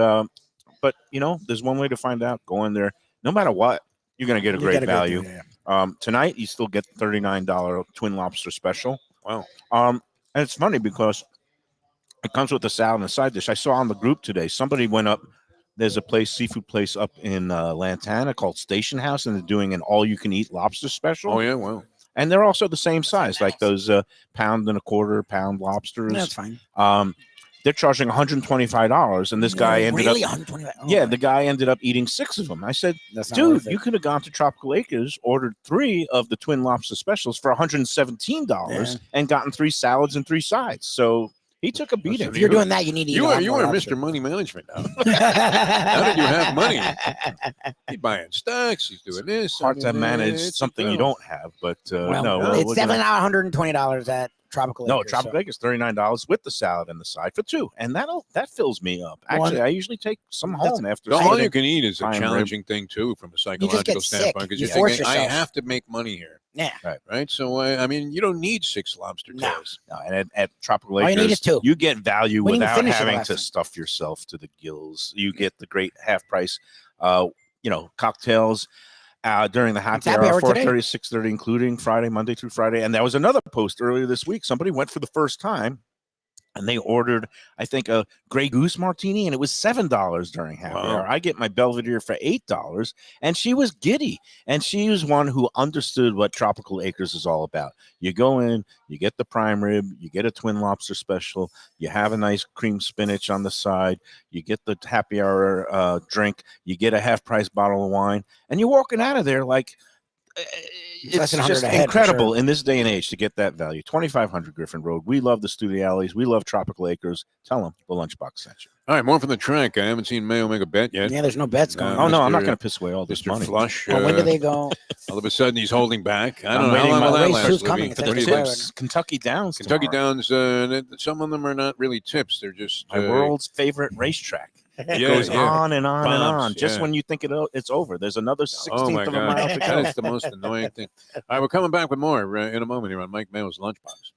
S4: but there's one way to find out. Go in there. No matter what, you're going to get a
S5: You
S4: great
S5: get a
S4: value.
S5: deal, yeah.
S4: Tonight, you still get the $39 twin lobster special.
S1: Wow.
S4: And it's funny because it comes with a salad and a side dish. I saw on the group today, somebody went up. There's a seafood place up in Lantana called Station House, and they're doing an all-you-can-eat lobster special.
S1: Oh yeah, wow.
S4: And they're also the same size, like those pound and a quarter pound lobsters.
S5: That's fine.
S4: They're charging $125, and this guy ended
S5: really
S4: up.
S5: 125. Oh,
S4: Yeah, the guy ended up eating 6 of them. I said,
S5: that's not
S4: dude,
S5: worth it.
S4: you could have gone to Tropical Acres, ordered 3 of the twin lobster specials for $117, and gotten 3 salads and 3 sides. So he took a beating.
S5: If you're doing that, you need to eat
S1: You
S5: a lot
S1: are
S5: more lobster.
S1: Mr. Money Management now. Now that you have money, he's buying stocks. He's doing this.
S4: Hard to manage
S1: it's
S4: something you don't have, but
S5: Well,
S4: no,
S5: it's
S4: we're
S5: definitely
S4: gonna-
S5: not $120 at Tropical
S4: No,
S5: Acres.
S4: Tropical Acres $39 with the salad and the side for 2, and that fills me up.
S5: Well,
S4: Actually, I usually take some home after.
S1: All
S4: sitting-
S1: you can eat is a
S4: prime rib.
S1: challenging thing too, from a
S5: just
S1: psychological
S5: get sick.
S1: standpoint. Because
S5: You
S1: you're
S5: force
S1: thinking, I
S5: yourself.
S1: have to make money here,
S5: Yeah.
S1: right? So I mean, you don't need 6 lobster
S5: No.
S1: tails.
S4: No, and at Tropical
S5: All you
S4: Acres,
S5: need is 2.
S4: you get value
S5: We didn't even
S4: without
S5: finish it
S4: having
S5: last
S4: to
S5: time.
S4: stuff yourself to the gills. You get the great half price, cocktails during the happy
S5: happy
S4: hour,
S5: hour today.
S4: 4:30, 6:30, including Monday through Friday. And there was another post earlier this week. Somebody went for the first time, and they ordered, I think, a Grey Goose martini, and it was $7 during happy
S1: Wow.
S4: hour. I get my Belvedere for $8, and she was giddy. And she was one who understood what Tropical Acres is all about. You go in, you get the prime rib, you get a twin lobster special, you have a nice cream spinach on the side, you get the happy hour drink, you get a half-price bottle of wine, and you're walking out of there like,
S5: less
S4: it's
S5: than 100
S4: just
S5: a head, for
S4: incredible
S5: sure.
S4: in this day and age to get that value. 2500 Griffin Road. We love the studio alleys. We love Tropical Acres. Tell them the Lunchbox sent you.
S1: All right, more from the track. I haven't seen Mayo make a bet yet.
S5: Yeah, there's no bets going
S1: No,
S5: on.
S4: Oh, no, I'm not
S1: Mr.
S4: going to piss away all this
S1: Mr.
S4: money.
S1: Flush.
S5: Oh, when do they go?
S1: All of a sudden, he's holding back. I
S4: I'm
S1: don't know how
S4: waiting
S1: long will
S4: my
S1: that
S5: race.
S1: last.
S5: Who's
S1: Libby?
S5: coming?
S1: What
S5: It's
S1: do you
S5: the
S1: think?
S5: tips.
S4: Kentucky Downs.
S1: Kentucky
S4: tomorrow.
S1: Downs. Some of them are not really tips. They're just
S4: My world's favorite racetrack. It
S1: Yeah,
S4: goes
S1: yeah.
S4: on and on and
S1: Bombs,
S4: on. Just
S1: yeah.
S4: when you think it's over, there's another 16th
S1: Oh my
S4: of a mile
S1: God,
S4: to
S1: that
S4: go.
S1: is the most annoying thing. All right, we're coming back with more in a moment here on Mike Mayo's Lunchbox.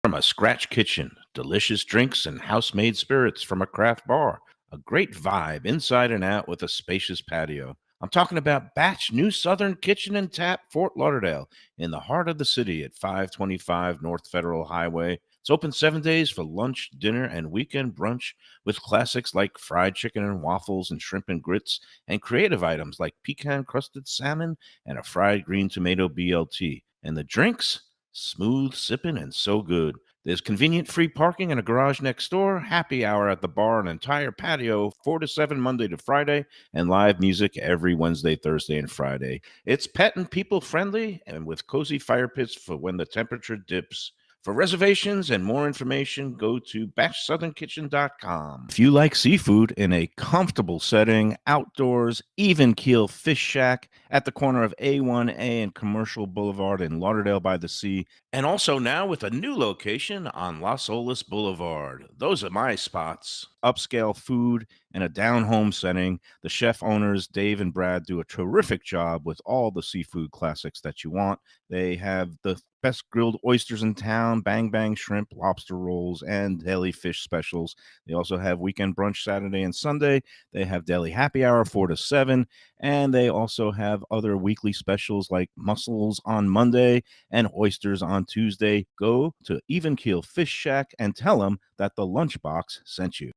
S4: From a scratch kitchen, delicious drinks and house-made spirits from a craft bar. A great vibe inside and out with a spacious patio. I'm talking about Batch New Southern Kitchen and Tap, Fort Lauderdale, in the heart of the city at 525 North Federal Highway. It's open 7 days for lunch, dinner, and weekend brunch with classics like fried chicken and waffles and shrimp and grits, and creative items like pecan-crusted salmon and a fried green tomato BLT. And the drinks? Smooth sipping and so good. There's convenient free parking and a garage next door, happy hour at the bar, an entire patio, 4 to 7 Monday to Friday, and live music every Wednesday, Thursday, and Friday. It's pet and people friendly and with cozy fire pits for when the temperature dips. For reservations and more information, go to batchsouthernkitchen.com. If you like seafood in a comfortable setting, outdoors, even keel fish shack at the corner of A1A and Commercial Boulevard in Lauderdale by the Sea, and also now with a new location on Las Olas Boulevard. Those are my spots. Upscale food and a down-home setting. The chef owners, Dave and Brad, do a terrific job with all the seafood classics that you want. They have the best grilled oysters in town, bang bang shrimp, lobster rolls, and deli fish specials. They also have weekend brunch Saturday and Sunday. They have deli happy hour 4 to 7, and they also have other weekly specials like mussels on Monday and oysters on Tuesday. Go to Even Keel Fish Shack and tell them that the Lunchbox sent you.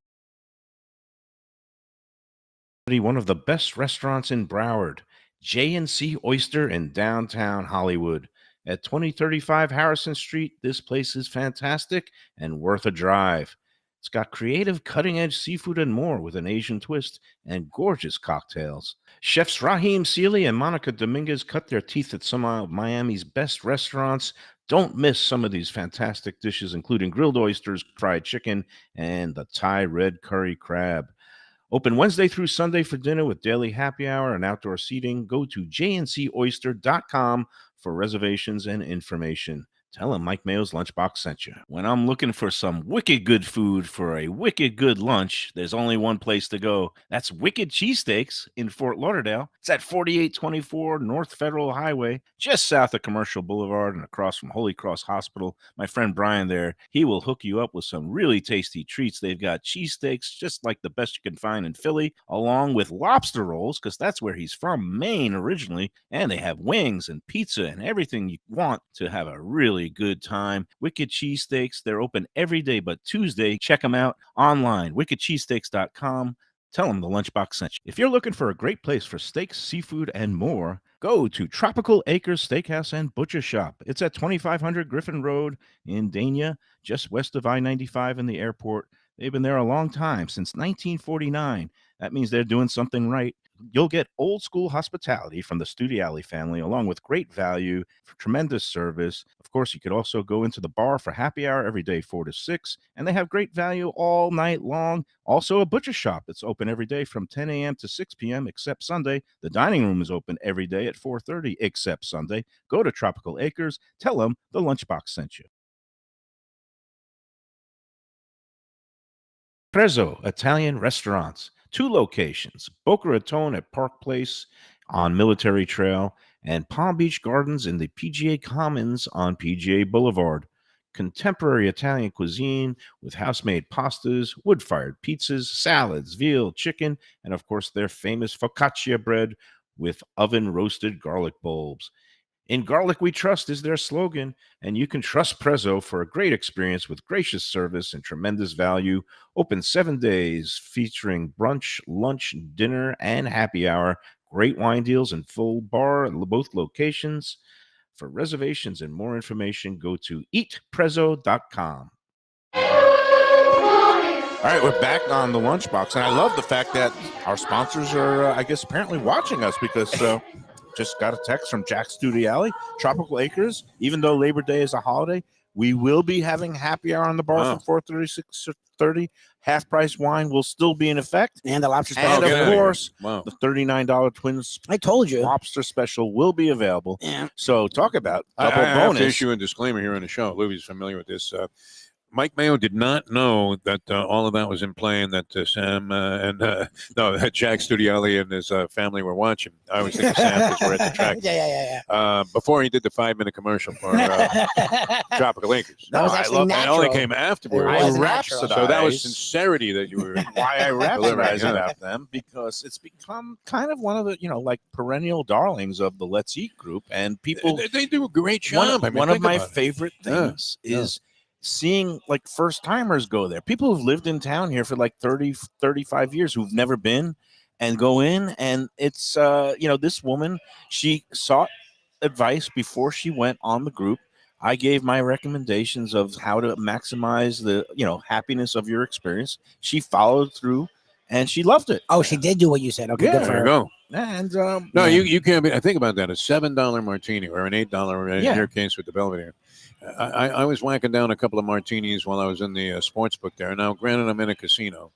S4: One of the best restaurants in Broward, J&C Oyster in downtown Hollywood. At 2035 Harrison Street, this place is fantastic and worth a drive. It's got creative, cutting-edge seafood and more with an Asian twist and gorgeous cocktails. Chefs Raheem Seeley and Monica Dominguez cut their teeth at some of Miami's best restaurants. Don't miss some of these fantastic dishes, including grilled oysters, fried chicken, and the Thai red curry crab. Open Wednesday through Sunday for dinner with daily happy hour and outdoor seating. Go to jncoyster.com for reservations and information. Tell them Mike Mayo's Lunchbox sent you. When I'm looking for some wicked good food for a wicked good lunch, there's only one place to go. That's Wicked Cheesesteaks in Fort Lauderdale. It's at 4824 North Federal Highway, just south of Commercial Boulevard and across from Holy Cross Hospital. My friend Brian there, he will hook you up with some really tasty treats. They've got cheesesteaks, just like the best you can find in Philly, along with lobster rolls, because that's where he's from, Maine originally. And they have wings and pizza and everything you want to have a really good time. Wicked Cheesesteaks, they're open every day but Tuesday. Check them out online, wickedcheesesteaks.com. Tell them the Lunchbox sent you. If you're looking for a great place for steaks, seafood, and more, go to Tropical Acres Steakhouse and Butcher Shop. It's at 2500 Griffin Road in Dania, just west of I-95 and the airport. They've been there a long time, since 1949. That means they're doing something right. You'll get old school hospitality from the Studiali family, along with great value, for tremendous service. Of course, you could also go into the bar for happy hour every day, 4 to 6, and they have great value all night long. Also, a butcher shop that's open every day from 10 a.m. to 6 p.m. except Sunday. The dining room is open every day at 4:30 except Sunday. Go to Tropical Acres. Tell them the Lunchbox sent you. Prezzo Italian Restaurants. 2 locations, Boca Raton at Park Place on Military Trail and Palm Beach Gardens in the PGA Commons on PGA Boulevard. Contemporary Italian cuisine with house-made pastas, wood-fired pizzas, salads, veal, chicken, and of course their famous focaccia bread with oven-roasted garlic bulbs. In Garlic We Trust is their slogan, and you can trust Prezzo for a great experience with gracious service and tremendous value. Open 7 days, featuring brunch, lunch, dinner, and happy hour. Great wine deals and full bar at both locations. For reservations and more information, go to eatprezzo.com. All right, we're back on the Lunchbox, and I love the fact that our sponsors are, I guess, apparently watching us, because just got a text from Jack Studiali, Tropical Acres. Even though Labor Day is a holiday, we will be having happy hour on the bar from 4:30 to 6:30. Half price wine will still be in effect.
S5: And the lobster
S4: And
S5: special.
S4: of course, the $39 Twins
S5: I told you.
S4: lobster special will be available.
S5: Yeah.
S4: So talk about
S1: I
S4: double
S1: have to
S4: bonus.
S1: issue a disclaimer here on the show. Luby's familiar with this. Mike Mayo did not know that all of that was in play, and that Sam that Jack Studiali and his family were watching. I always think of Sam because we're at the track.
S5: Yeah.
S1: Before he did the 5-minute commercial for Tropical Acres.
S5: That was
S4: I
S5: actually
S4: love-
S1: It
S5: natural.
S1: only came afterwards.
S5: It was
S4: I
S5: natural.
S1: So that was sincerity that you were.
S4: Why I rhapsodize
S1: Yeah.
S4: about them, because it's become kind of one of the, like perennial darlings of the Let's Eat group, and people.
S1: They do a great job.
S4: One of my
S1: favorite
S4: favorite things is seeing like first timers go there. People who've lived in town here for like 30, 35 years who've never been, and go in, and it's this woman, she sought advice before she went on the group. I gave my recommendations of how to maximize the happiness of your experience. She followed through, and she loved it.
S5: Oh, she did do what you said. Okay, good for
S1: There you
S5: her.
S1: go.
S4: And
S1: No, you can't be. I think about that. A $7 martini or an $8 in your case with the Belvedere. I was whacking down a couple of martinis while I was in the sports book there. Now, granted, I'm in a casino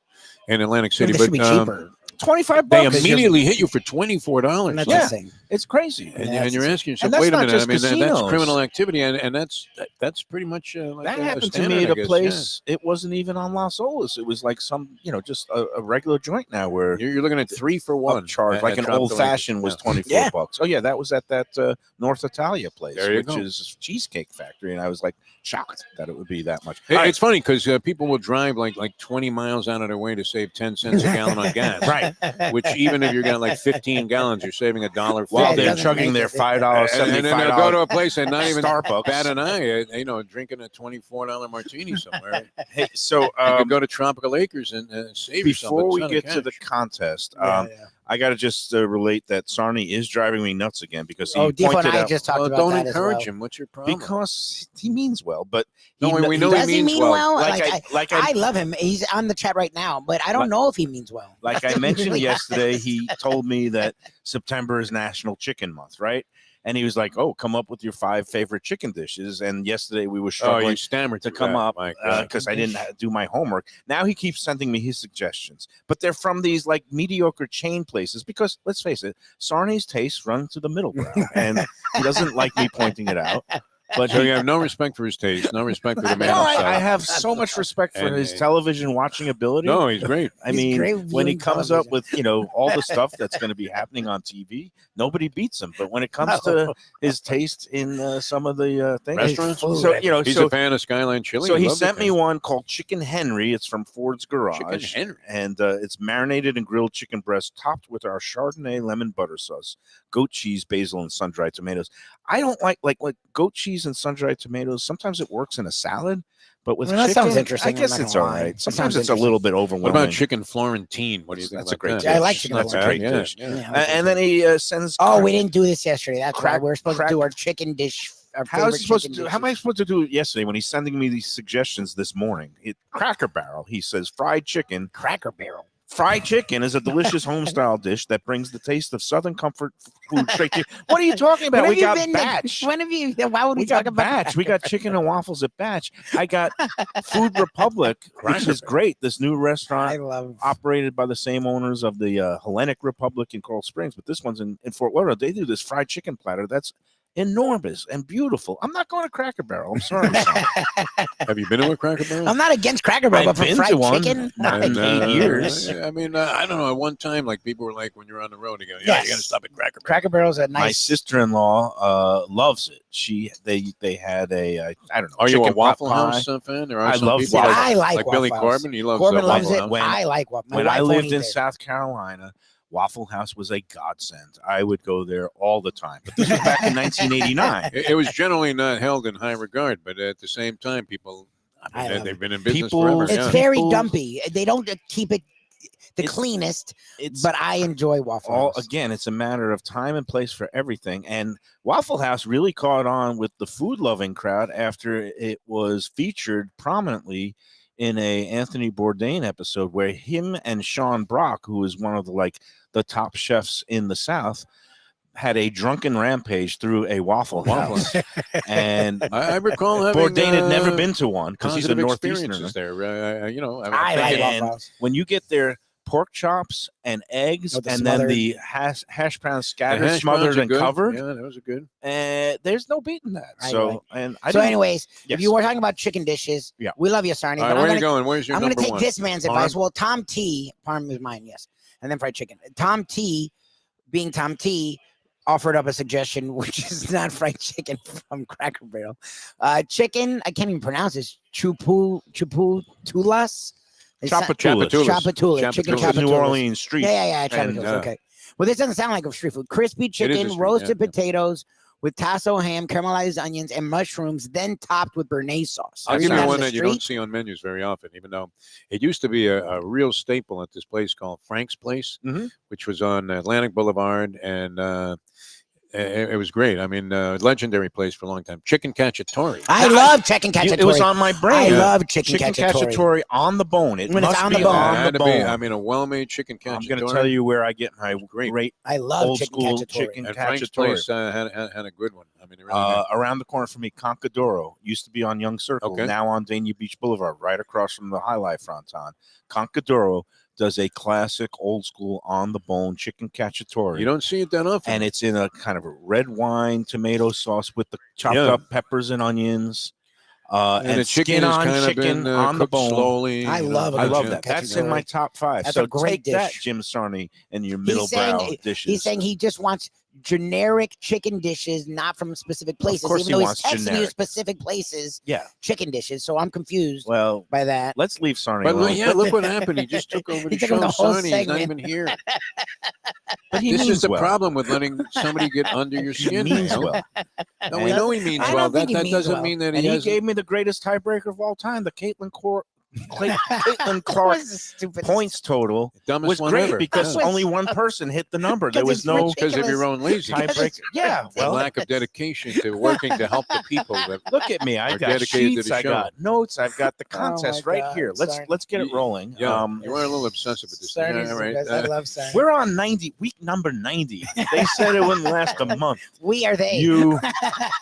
S1: in Atlantic City,
S5: This
S1: but
S5: should be cheaper.
S4: $25.
S1: they immediately hit you for $24.
S5: That's
S4: Yeah.
S5: insane.
S4: It's crazy.
S1: And you're asking yourself,
S4: and that's
S1: wait a
S4: not
S1: minute.
S4: just
S1: I mean, that's
S4: casinos.
S1: criminal activity, and that's pretty much like
S4: That
S1: a
S4: happened to
S1: standard,
S4: me at
S1: I
S4: a
S1: guess,
S4: place. It wasn't even on Las Olas. It was like some, just a regular joint now where
S1: yeah. You're looking at 3 for 1
S4: charge, like an old fashioned was $24.
S5: Yeah.
S4: Oh yeah, that was at that North Italia place,
S1: There you
S4: which
S1: go.
S4: is a cheesecake factory, and I was like shocked that it would be that much.
S1: It's funny because people will drive like 20 miles out of their way to save 10 cents a gallon on gas.
S4: Right.
S1: Which even if you got like 15 gallons, you're saving $1.50.
S4: While
S5: it
S4: they're
S5: doesn't
S4: chugging
S5: make
S4: their
S5: it.
S4: $5,
S1: And then they'll go to a place and not even
S4: Starbucks.
S1: bat an eye, drinking a $24 martini somewhere.
S4: Hey, so
S1: You could go to Tropical Acres and save yourself.
S4: before
S1: a
S4: we
S1: ton of
S4: get to the
S1: cash.
S4: contest,
S5: Yeah.
S4: I got to just relate that Sarni is driving me nuts again because he
S5: Oh, Defo
S4: pointed
S5: and I
S4: out
S5: just talked
S1: Well,
S5: about
S1: don't
S5: that
S1: encourage
S5: as well.
S1: him. What's your problem?
S4: because he means well, but
S1: No,
S4: he,
S1: we know
S5: Does
S1: he
S5: he
S1: means
S5: mean
S1: well.
S5: well?
S4: Like
S5: I
S4: I
S5: love him. He's on the chat right now, but I don't
S4: Like-
S5: know if he means well.
S4: Like I mentioned yesterday, he told me that September is National Chicken Month, right? And he was like, "Oh, come up with your 5 favorite chicken dishes." And yesterday we were
S1: Oh,
S4: struggling
S1: you stammered
S4: to
S1: through
S4: come
S1: that.
S4: up
S1: My God.
S4: because I didn't do my homework. Now he keeps sending me his suggestions, but they're from these like mediocre chain places. Because let's face it, Sarni's tastes run to the middle ground, and he doesn't like me pointing it out. But
S1: So you have no respect for his taste, no respect for the man
S4: no,
S1: himself.
S4: I have so much respect for
S1: And,
S4: his television watching ability.
S1: No, he's great.
S4: I
S5: He's
S4: mean,
S5: great
S4: when he
S5: viewing
S4: comes up
S5: television.
S4: with all the stuff that's going to be happening on TV, nobody beats him. But when it comes to his taste in some of the things,
S1: Restaurants?
S5: Food.
S4: so
S1: He's a fan of Skyline Chili.
S4: So he
S1: Loves the
S4: sent me
S1: thing.
S4: one called Chicken Henry. It's from Ford's Garage.
S1: Chicken Henry.
S4: And it's marinated and grilled chicken breast topped with our Chardonnay lemon butter sauce, goat cheese, basil, and sun-dried tomatoes. I don't like goat cheese and sun-dried tomatoes. Sometimes it works in a salad, but with
S5: Well, that
S4: chicken,
S5: sounds interesting,
S4: I
S5: I'm
S4: guess
S5: not
S4: it's
S5: gonna
S4: all
S5: lie.
S4: right.
S5: That
S4: Sometimes
S5: sounds
S4: it's a little bit
S1: What
S4: overwhelming.
S1: about chicken Florentine? What do you think
S4: That's a
S1: about
S4: great
S1: that?
S4: dish.
S5: Yeah, I like chicken
S4: That's a
S5: Florentine.
S4: great dish.
S1: Yeah.
S5: Yeah.
S4: And then he sends.
S5: Oh, we didn't do this yesterday. That's right.
S4: Crack-
S5: We're supposed
S4: crack-
S5: to do our chicken dish. Our
S4: How
S5: favorite
S4: is he supposed to
S5: chicken
S4: do? How am I
S5: dishes.
S4: supposed to do it yesterday when he's sending me these suggestions this morning? Cracker Barrel. He says fried chicken.
S5: Cracker Barrel.
S4: Fried chicken is a delicious home-style dish that brings the taste of Southern comfort food straight to you. What are you talking about?
S5: When
S4: We
S5: have
S4: got
S5: you been to-
S4: Batch.
S5: When have you? Why would
S4: We
S5: we talk
S4: got
S5: about
S4: Batch. We got chicken and waffles at Batch. I got Food Republic, which is great. This new
S5: I
S4: restaurant
S5: love.
S4: operated by the same owners of the Hellenic Republic in Coral Springs, but this one's in Fort Lauderdale. They do this fried chicken platter that's enormous and beautiful. I'm not going to Cracker Barrel. I'm sorry.
S1: Have you been to a Cracker Barrel?
S5: I'm not against Cracker Barrel,
S4: I've
S5: but for
S4: been
S5: fried
S4: to one.
S5: chicken,
S4: Not in
S1: And,
S4: 8 years.
S1: I mean, I don't know. At one time, like people were like, when you're on the road, you go, yeah, you got to
S5: Yes.
S1: stop at Cracker Barrel.
S5: Cracker Barrel's a
S4: My
S5: nice.
S4: sister-in-law loves it. They had a I don't know.
S1: Are you a
S4: chicken pot
S1: Waffle
S4: pie.
S1: House fan? There are
S4: I
S1: some
S4: love
S1: people
S4: Waffle
S5: I like
S1: like Billy
S5: Waffle House.
S1: Corbin. He loves
S5: Corbin
S1: Waffle
S5: loves it.
S1: House.
S4: When-
S5: I like Waffle.
S4: When
S5: My
S4: I
S5: wife
S4: lived
S5: won't
S4: in
S5: eat there.
S4: South Carolina, Waffle House was a godsend. I would go there all the time. But this was back in 1989.
S1: It was generally not held in high regard, but at the same time, people,
S5: I
S1: I mean,
S5: love
S1: they've
S5: it.
S1: been in business
S4: People-
S1: forever.
S5: It's
S1: Yeah.
S5: very
S4: People-
S5: dumpy. They don't keep it the
S4: It's-
S5: cleanest,
S4: It's
S5: but I enjoy Waffle
S4: all
S5: House.
S4: again, it's a matter of time and place for everything. And Waffle House really caught on with the food loving crowd after it was featured prominently in a Anthony Bourdain episode where him and Sean Brock, who is one of the top chefs in the South, had a drunken rampage through a Waffle House. And
S1: I recall having
S4: Bourdain had never been to one because he's a
S1: positive
S4: Northeasterner.
S1: experiences there. You know,
S5: I like
S4: And
S5: Waffle House.
S4: when you get their pork chops and eggs,
S5: With the
S4: and
S5: smothered-
S4: then the hash browns
S1: the
S4: scattered,
S1: hash
S4: smothered,
S1: browns are
S4: and
S1: good.
S4: covered,
S1: Yeah, those are good.
S4: there's no beating that.
S5: I
S4: So,
S5: like-
S4: and I
S5: So,
S4: didn't-
S5: anyways,
S4: yes.
S5: if you were talking about chicken dishes,
S4: Yeah.
S5: we love you, Sarni.
S1: All
S5: But
S1: right, where are
S5: I'm
S1: you going? Where's your
S5: going to
S1: number
S5: take
S1: one?
S5: this man's
S1: Parm?
S5: advice. Well, Tom T, Parm is mine, yes, and then fried chicken. Tom T, being Tom T, offered up a suggestion, which is not fried chicken from Cracker Barrel. Chicken, I can't even pronounce this. Chuputulas.
S4: Chapatulas.
S5: Chapatulas. Chicken
S1: Chapatulas.
S4: This is New
S5: chapatulas.
S4: Orleans street.
S5: Yeah,
S1: And,
S5: Chapatulas. Okay. Well, this doesn't sound like a street food. Crispy
S1: a
S5: chicken,
S1: street,
S5: roasted
S1: yeah.
S5: potatoes with tasso ham, caramelized onions, and mushrooms, then topped with béarnaise sauce.
S1: I'll
S5: Have
S1: give
S5: seen
S1: you
S5: on
S1: one
S5: the
S1: that you don't
S5: street?
S1: see on menus very often, even though it used to be a real staple at this place called Frank's Place,
S4: Mhm.
S1: which was on Atlantic Boulevard, and it was great. I mean, legendary place for a long time. Chicken cacciatore.
S5: I love chicken cacciatore.
S4: It was on my
S5: I
S4: brain.
S5: love chicken
S4: Chicken
S5: cacciatore.
S4: cacciatore on the bone. It
S5: When it's
S4: must
S5: on
S4: be
S5: the bone.
S1: It
S4: on
S1: had
S4: the
S1: to be,
S4: bone.
S1: I mean, a well-made chicken cacciatore.
S4: I'm going to tell you where I get my
S1: Great.
S4: great
S5: I love
S4: old
S5: chicken
S4: school
S5: cacciatore.
S4: chicken
S1: And Frank's
S4: cacciatore.
S1: Place had a good one. I mean, it really did.
S4: Around the corner from me, Concadoro used to be on Young Circle,
S1: Okay.
S4: now on Dania Beach Boulevard, right across from the High Life Fronton. Concadoro does a classic old school on the bone chicken cacciatore.
S1: You don't see it that often.
S4: And it's in a kind of a red wine tomato sauce with the chopped
S1: Yeah.
S4: up peppers and onions. And
S1: the chicken
S4: skin
S1: has
S4: on
S1: kind of
S4: chicken
S1: been
S4: on the
S1: cooked
S4: bone.
S1: slowly.
S5: I
S1: you know,
S5: love a
S4: I
S5: good
S4: love
S5: chicken
S4: that. That's
S5: cacciatore.
S4: in my top 5.
S5: That's
S4: so
S5: a great
S4: take that,
S5: dish.
S4: Jim Sarney, and your
S5: He's
S4: middle brow
S5: saying-
S4: dishes.
S5: He's saying he just wants generic chicken dishes, not from specific places.
S4: course
S5: even
S4: he
S5: though
S4: wants
S5: he's texting you
S4: generic.
S5: specific places,
S4: Yeah.
S5: chicken dishes. So I'm confused
S4: Well,
S5: by that.
S4: let's leave Sarney
S1: But
S4: alone.
S1: yeah, look what happened. He just took over
S5: He
S1: the
S5: took
S1: show.
S5: over the whole
S1: Sonny, he's not
S5: segment.
S1: even here.
S4: But he
S1: This
S4: means
S1: is the
S4: well.
S1: problem with letting somebody get under your
S4: He
S1: skin.
S4: means
S1: Mayo.
S4: well.
S1: No, we know he means
S5: I don't
S1: well.
S5: think
S1: That
S5: he means
S1: doesn't
S5: well.
S1: mean that
S4: And
S1: he
S4: he
S1: has.
S4: gave me the greatest tiebreaker of all time, the Caitlin
S5: That
S4: Clark
S5: was the stupid
S4: points total
S1: dumbest
S4: was
S1: one
S4: great
S1: ever.
S4: because
S5: That was-
S4: only one person hit the number. There
S5: Because
S4: was
S5: it's
S4: no
S1: because of your own laziness.
S4: tiebreaker. Yeah,
S1: and
S4: well,
S1: lack of dedication to working to help the people. That
S4: look at me. I
S1: are
S4: got
S1: dedicated to
S4: sheets.
S1: the
S4: I
S1: show.
S4: got notes. I've got the
S5: Oh my
S4: contest right
S5: God,
S4: here.
S5: sorry.
S4: Let's get it rolling.
S1: yeah, you are a little obsessive with this. thing.
S5: Sarni's
S1: Yeah,
S5: the
S1: right.
S5: best. I love Sarni.
S4: We're on 90, week number 90. They said it wouldn't last a month.
S5: We are they.
S4: You,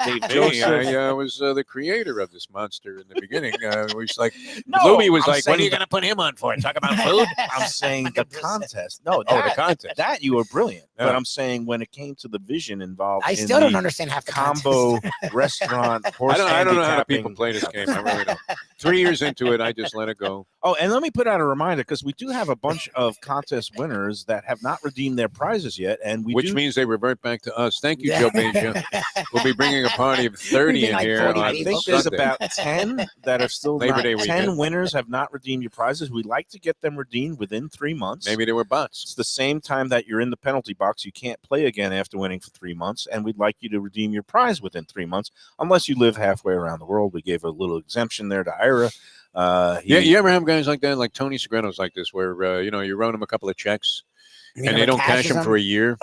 S4: Dave
S1: Me,
S4: Joseph.
S1: I was the creator of this monster in the beginning. It was like
S4: No,
S1: Lubie was
S4: I'm
S1: like, "What are
S4: saying
S1: you going to put him on for? Talk about food?"
S4: I'm saying the contest. No,
S1: Oh, the contest.
S4: that you were brilliant.
S1: Yeah.
S4: But I'm saying when it came to the vision involved,
S5: I
S4: in
S5: still don't
S4: the
S5: understand half the
S4: combo
S5: contest.
S4: restaurant horse
S1: I don't know how to people
S4: handicapping.
S1: play this game. I really don't. 3 years into it, I just let it go.
S4: Oh, and let me put out a reminder because we do have a bunch of contest winners that have not redeemed their prizes yet, and
S1: Which
S4: do.
S1: means they revert back to us. Thank you,
S5: Yeah.
S1: Joe Beja. We'll be bringing a party of 30
S5: Bring
S1: in
S5: like
S1: here
S5: 40
S1: on
S4: I think there's
S1: Sunday.
S4: about 10 that are still
S1: Labor
S4: not.
S1: Day
S4: 10
S1: weekend.
S4: winners have not redeemed your prizes. We'd like to get them redeemed within 3 months.
S1: Maybe they were bots.
S4: It's the same time that you're in the penalty box. You can't play again after winning for 3 months, and we'd like you to redeem your prize within 3 months, unless you live halfway around the world. We gave a little exemption there to Ira.
S1: Yeah, you ever have guys like that, like Tony Segrenos like this, where you wrote him a couple of checks and they don't cash them for a year?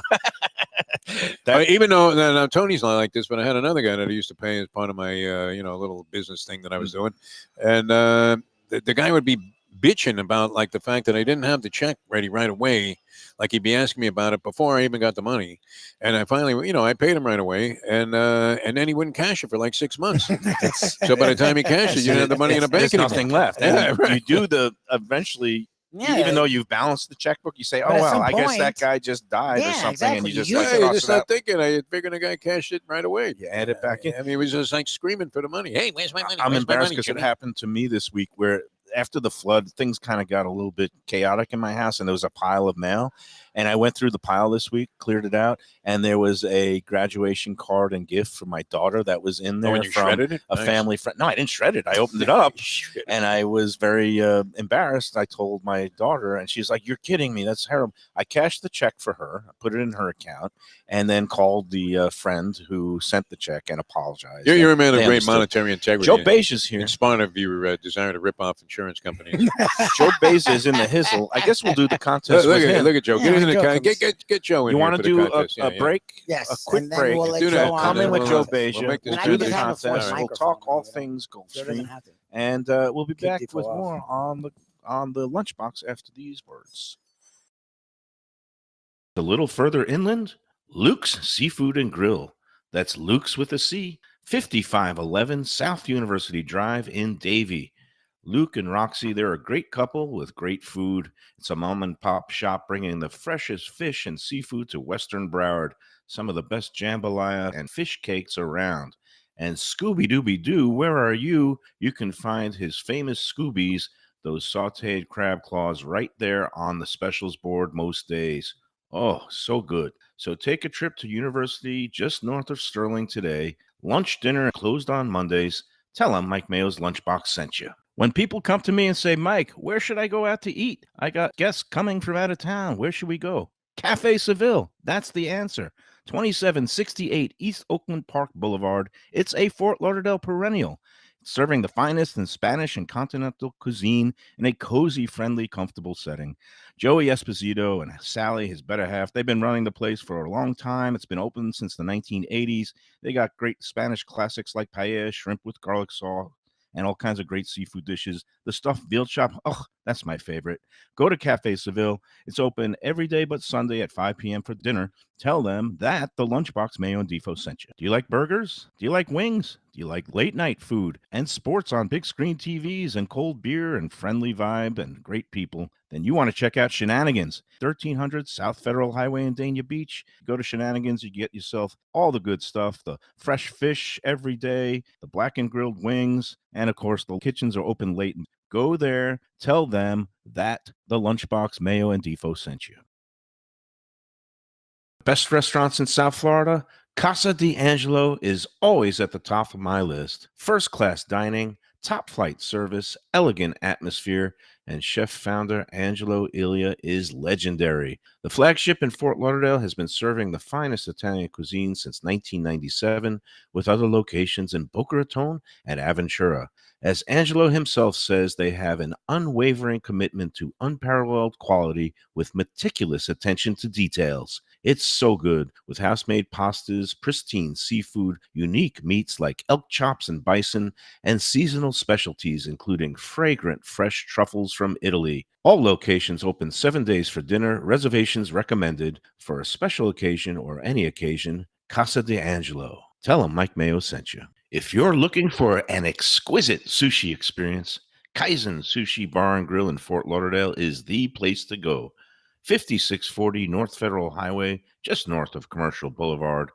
S1: Even though now Tony's not like this, but I had another guy that I used to pay as part of my little business thing that I was doing, and the guy would be bitching about like the fact that I didn't have the check ready right away. Like he'd be asking me about it before I even got the money, and I finally, I paid him right away, and then he wouldn't cash it for like 6 months. So by the time he cashed it, you didn't have the money in the bank
S4: There's
S1: anymore.
S4: nothing left.
S1: Yeah,
S4: And
S1: right.
S4: you do eventually.
S5: Yeah.
S4: Even though you've balanced the checkbook, you say, "Oh
S5: But at
S4: well,
S5: some
S4: I guess that
S5: point-
S4: guy just died or
S5: Yeah,
S4: something,"
S5: exactly.
S4: and you just
S5: You
S4: like,
S5: use
S1: Yeah,
S5: it.
S1: you
S4: toss
S1: just
S4: it out.
S1: not thinking. I figured the guy cashed it right away.
S4: You add it back in.
S1: I mean, he was just like screaming for the money. Hey, where's my money?
S4: I'm
S1: Where's my
S4: embarrassed
S1: money,
S4: because it
S1: Jimmy?
S4: happened to me this week where after the flood, things kind of got a little bit chaotic in my house and there was a pile of mail. And I went through the pile this week, cleared it out, and there was a graduation card and gift for my daughter that was in there
S1: Oh, and you
S4: from
S1: shredded it?
S4: a
S1: Nice.
S4: family friend. No, I didn't shred it. I opened it up and I was very embarrassed. I told my daughter, and she's like, "You're kidding me. That's terrible." I cashed the check for her, I put it in her account, and then called the friend who sent the check and apologized.
S1: You're a man of
S4: They
S1: great
S4: understood.
S1: monetary integrity.
S4: Joe Beja's here.
S1: in spite of your desire to rip off insurance companies.
S4: Joe Beja is in the hizzle. I guess we'll do the contest with him.
S1: Look at Joe.
S5: Yeah,
S1: Get
S5: when
S1: into the
S5: Joe
S1: contest.
S5: comes.
S1: Get Joe in
S4: You
S1: here
S4: want
S1: for
S4: to
S1: the
S4: do
S1: contest.
S4: a break?
S5: Yes,
S4: A quick
S5: and then
S4: break.
S5: We'll let
S1: Do
S5: Joe
S1: that.
S5: on.
S4: Come in with Joe
S1: We'll
S4: Beja.
S1: make this
S5: And I
S4: Do
S5: can
S4: the
S5: just have a full
S4: contest. We'll
S5: microphone,
S4: talk all
S5: you know?
S4: things
S5: Joe doesn't
S4: Gulfstream,
S5: have to.
S4: and we'll be
S5: Kick
S4: back
S5: Defo
S4: with
S5: off.
S4: more on the lunchbox after these words. A little further inland, Luke's Seafood and Grill. That's Luke's with a C, 5511 South University Drive in Davie. Luke and Roxy, they're a great couple with great food. It's a mom and pop shop bringing the freshest fish and seafood to Western Broward. Some of the best jambalaya and fish cakes around. And Scooby Dooby Doo, where are you? You can find his famous Scoobies, those sauteed crab claws, right there on the specials board most days. Oh, so good. So take a trip to University just north of Sterling today. Lunch, dinner closed on Mondays. Tell them Mike Mayo's Lunchbox sent you. When people come to me and say, "Mike, where should I go out to eat? I got guests coming from out of town. Where should we go?" Cafe Seville. That's the answer. 2768 East Oakland Park Boulevard. It's a Fort Lauderdale perennial. Serving the finest in Spanish and continental cuisine in a cozy, friendly, comfortable setting. Joey Esposito and Sally, his better half, they've been running the place for a long time. It's been open since the 1980s. They got great Spanish classics like paella, shrimp with garlic sauce, and all kinds of great seafood dishes. The stuffed veal chop, oh, that's my favorite. Go to Cafe Seville. It's open every day but Sunday at 5 p.m. for dinner. Tell them that the Lunchbox Mayo and Defo sent you. Do you like burgers? Do you like wings? Do you like late night food and sports on big screen TVs and cold beer and friendly vibe and great people? Then you want to check out Shenanigans, 1300 South Federal Highway in Dania Beach. Go to Shenanigans, you get yourself all the good stuff, the fresh fish every day, the black and grilled wings, and of course the kitchens are open late. Go there, tell them that the Lunchbox Mayo and Defo sent you. Best restaurants in South Florida? Casa D'Angelo is always at the top of my list. First-class dining, top-flight service, elegant atmosphere, and chef-founder Angelo Ilia is legendary. The flagship in Fort Lauderdale has been serving the finest Italian cuisine since 1997, with other locations in Boca Raton and Aventura. As Angelo himself says, they have an unwavering commitment to unparalleled quality with meticulous attention to details. It's so good, with house-made pastas, pristine seafood, unique meats like elk chops and bison, and seasonal specialties including fragrant fresh truffles from Italy. All locations open 7 days for dinner. Reservations recommended. For a special occasion or any occasion, Casa D'Angelo. Tell them Mike Mayo sent you. If you're looking for an exquisite sushi experience, Kaizen Sushi Bar and Grill in Fort Lauderdale is the place to go. 5640 North Federal Highway, just north of Commercial Boulevard.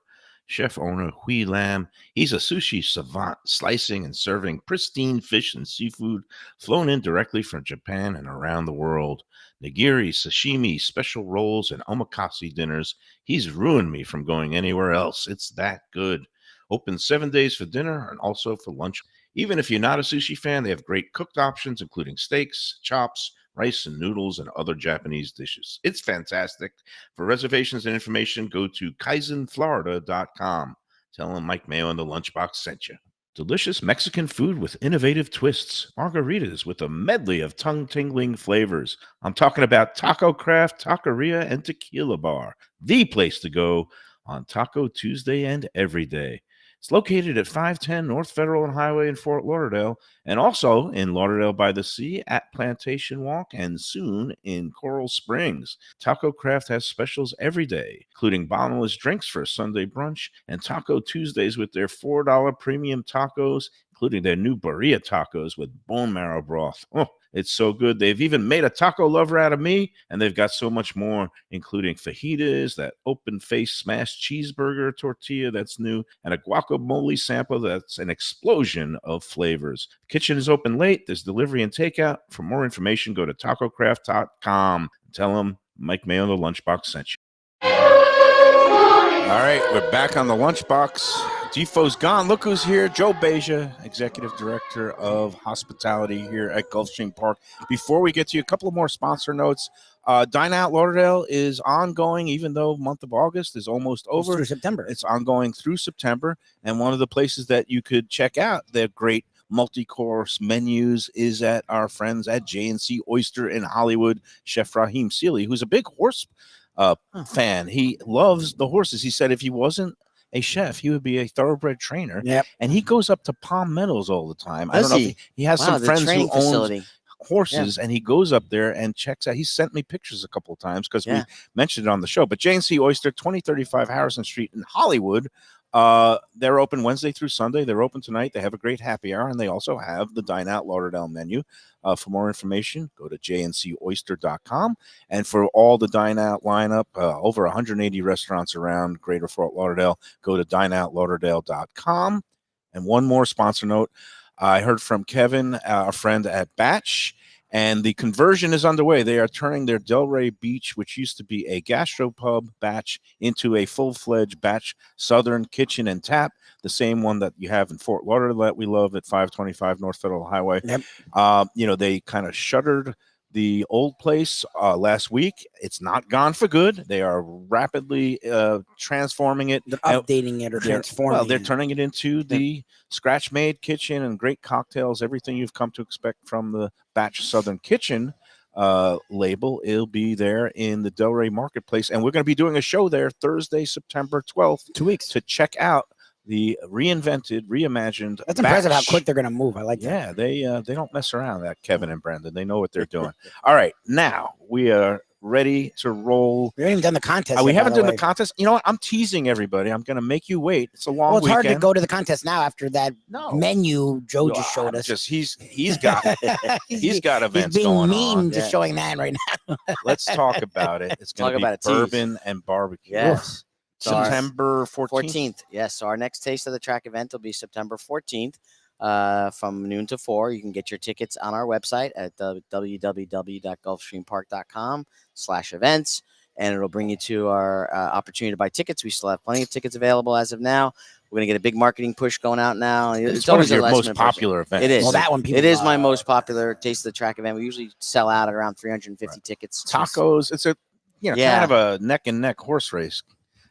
S4: Chef owner Hui Lam, he's a sushi savant, slicing and serving pristine fish and seafood flown in directly from Japan and around the world. Nigiri, sashimi, special rolls, and omakase dinners. He's ruined me from going anywhere else. It's that good. Open 7 days for dinner and also for lunch. Even if you're not a sushi fan, they have great cooked options, including steaks, chops, rice and noodles, and other Japanese dishes. It's fantastic. For reservations and information, go to kaizenflorida.com. Tell them Mike Mayo and the Lunchbox sent you. Delicious Mexican food with innovative twists. Margaritas with a medley of tongue-tingling flavors. I'm talking about Taco Craft, Taqueria, and Tequila Bar. The place to go on Taco Tuesday and every day. It's located at 510 North Federal and Highway in Fort Lauderdale, and also in Lauderdale by the Sea at Plantation Walk, and soon in Coral Springs. Taco Craft has specials every day, including bottomless drinks for a Sunday brunch, and Taco Tuesdays with their $4 premium tacos, including their new birria tacos with bone marrow broth. Oh, it's so good. They've even made a taco lover out of me, and they've got so much more, including fajitas, that open-faced smashed cheeseburger tortilla that's new, and a guacamole sample that's an explosion of flavors. The kitchen is open late. There's delivery and takeout. For more information, go to tacocraft.com. Tell them Mike Mayo, the Lunchbox, sent you. All right, we're back on the Lunchbox. Defo's gone. Look who's here. Joe Beja, Executive Director of Hospitality here at Gulfstream Park. Before we get to you, a couple of more sponsor notes. Dine Out Lauderdale is ongoing, even though month of August is almost over.
S5: Through September.
S4: It's ongoing through September. And one of the places that you could check out their great multi-course menus is at our friends at J&C Oyster in Hollywood, Chef Raheem Sealy, who's a big horse fan. He loves the horses. He said if he wasn't a chef, he would be a thoroughbred trainer.
S5: Yep.
S4: And he goes up to Palm Meadows all the time. I
S6: Does
S4: don't know
S6: he?
S4: if he has
S6: Wow,
S4: some
S6: the
S4: friends who
S6: training
S4: own
S6: facility.
S4: horses, and he goes up there and checks out. He sent me pictures a couple of times because
S6: Yeah.
S4: we mentioned it on the show. But J&C Oyster, 2035 Harrison Street in Hollywood. They're open Wednesday through Sunday. They're open tonight. They have a great happy hour, and they also have the Dine Out Lauderdale menu. For more information, go to jncoyster.com. And for all the Dine Out lineup, over 180 restaurants around Greater Fort Lauderdale, go to dineoutlauderdale.com. And one more sponsor note. I heard from Kevin, a friend at Batch, and the conversion is underway. They are turning their Delray Beach, which used to be a gastropub, Batch, into a full-fledged Batch Southern kitchen and tap, the same one that you have in Fort Lauderdale that we love at 525 North Federal Highway.
S5: Yep.
S4: They kind of shuttered the old place last week. It's not gone for good. They are rapidly transforming it.
S5: They're updating it or transforming
S4: Well, they're
S5: it.
S4: turning it into the scratch-made kitchen and great cocktails, everything you've come to expect from the Batch Southern Kitchen label. It'll be there in the Delray Marketplace, and we're going to be doing a show there Thursday, September 12th.
S5: 2 weeks.
S4: To check out the reinvented, reimagined.
S5: That's impressive how
S4: Batch.
S5: quick they're going to move. I like that.
S4: Yeah, they don't mess around, that Kevin and Brandon. They know what they're doing. All right, now we are ready to roll.
S5: We haven't even done the contest.
S4: We
S5: yet, by
S4: haven't done
S5: way.
S4: the contest. You know what? I'm teasing everybody. I'm going to make you wait. It's a long
S5: Well, it's
S4: weekend.
S5: hard to go to the contest now after that
S4: No.
S5: menu Joe just showed
S4: I'm
S5: us.
S4: he's got he's got events
S5: He's being
S4: going
S5: mean
S4: on.
S5: to
S6: Yeah.
S5: showing that right now.
S4: Let's talk about it. It's going
S6: Talk
S4: to be
S6: about a tease.
S4: bourbon and barbecue.
S6: Yes. So our-
S4: September 14th.
S6: 14th. Yes. So our next Taste of the Track event will be September 14th from noon to 4. You can get your tickets on our website at www.gulfstreampark.com/events. And it'll bring you to our opportunity to buy tickets. We still have plenty of tickets available as of now. We're going to get a big marketing push going out now.
S4: It's one of
S6: always a
S4: your
S6: last
S4: most
S6: minute push.
S4: popular events.
S6: It is.
S5: Well, that one people
S6: It is my
S5: love.
S6: most popular Taste of the Track event. We usually sell out at around 350 tickets.
S4: Tacos. It's a
S6: Yeah.
S4: kind of a neck and neck horse race.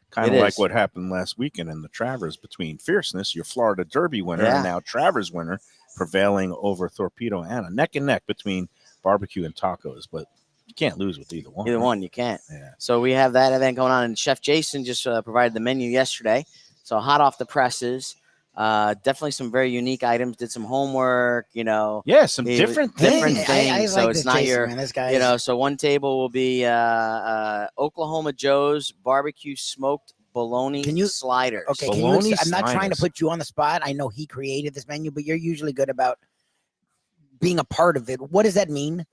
S4: Kind
S6: It
S4: of like
S6: is.
S4: what happened last weekend in the Travers between Fierceness, your Florida Derby winner,
S6: Yeah.
S4: and now Travers winner, prevailing over Torpedo Anna. Neck and neck between barbecue and tacos, but you can't lose with either one.
S6: Either one, you can't.
S4: Yeah.
S6: So we have that event going on, and Chef Jason just provided the menu yesterday. So hot off the presses, definitely some very unique items. Did some homework,
S4: Yeah, some
S6: He-
S4: different
S6: different
S4: things.
S6: things. So
S5: like
S6: it's
S5: this
S6: not
S5: Jason,
S6: your-
S5: man. This guy.
S6: So one table will be Oklahoma Joe's barbecue smoked bologna
S5: Can you-
S6: sliders.
S5: Okay,
S4: Bologna
S5: I'm not trying to
S4: sliders.
S5: put you on the spot. I know he created this menu, but you're usually good about being a part of it. What does that mean?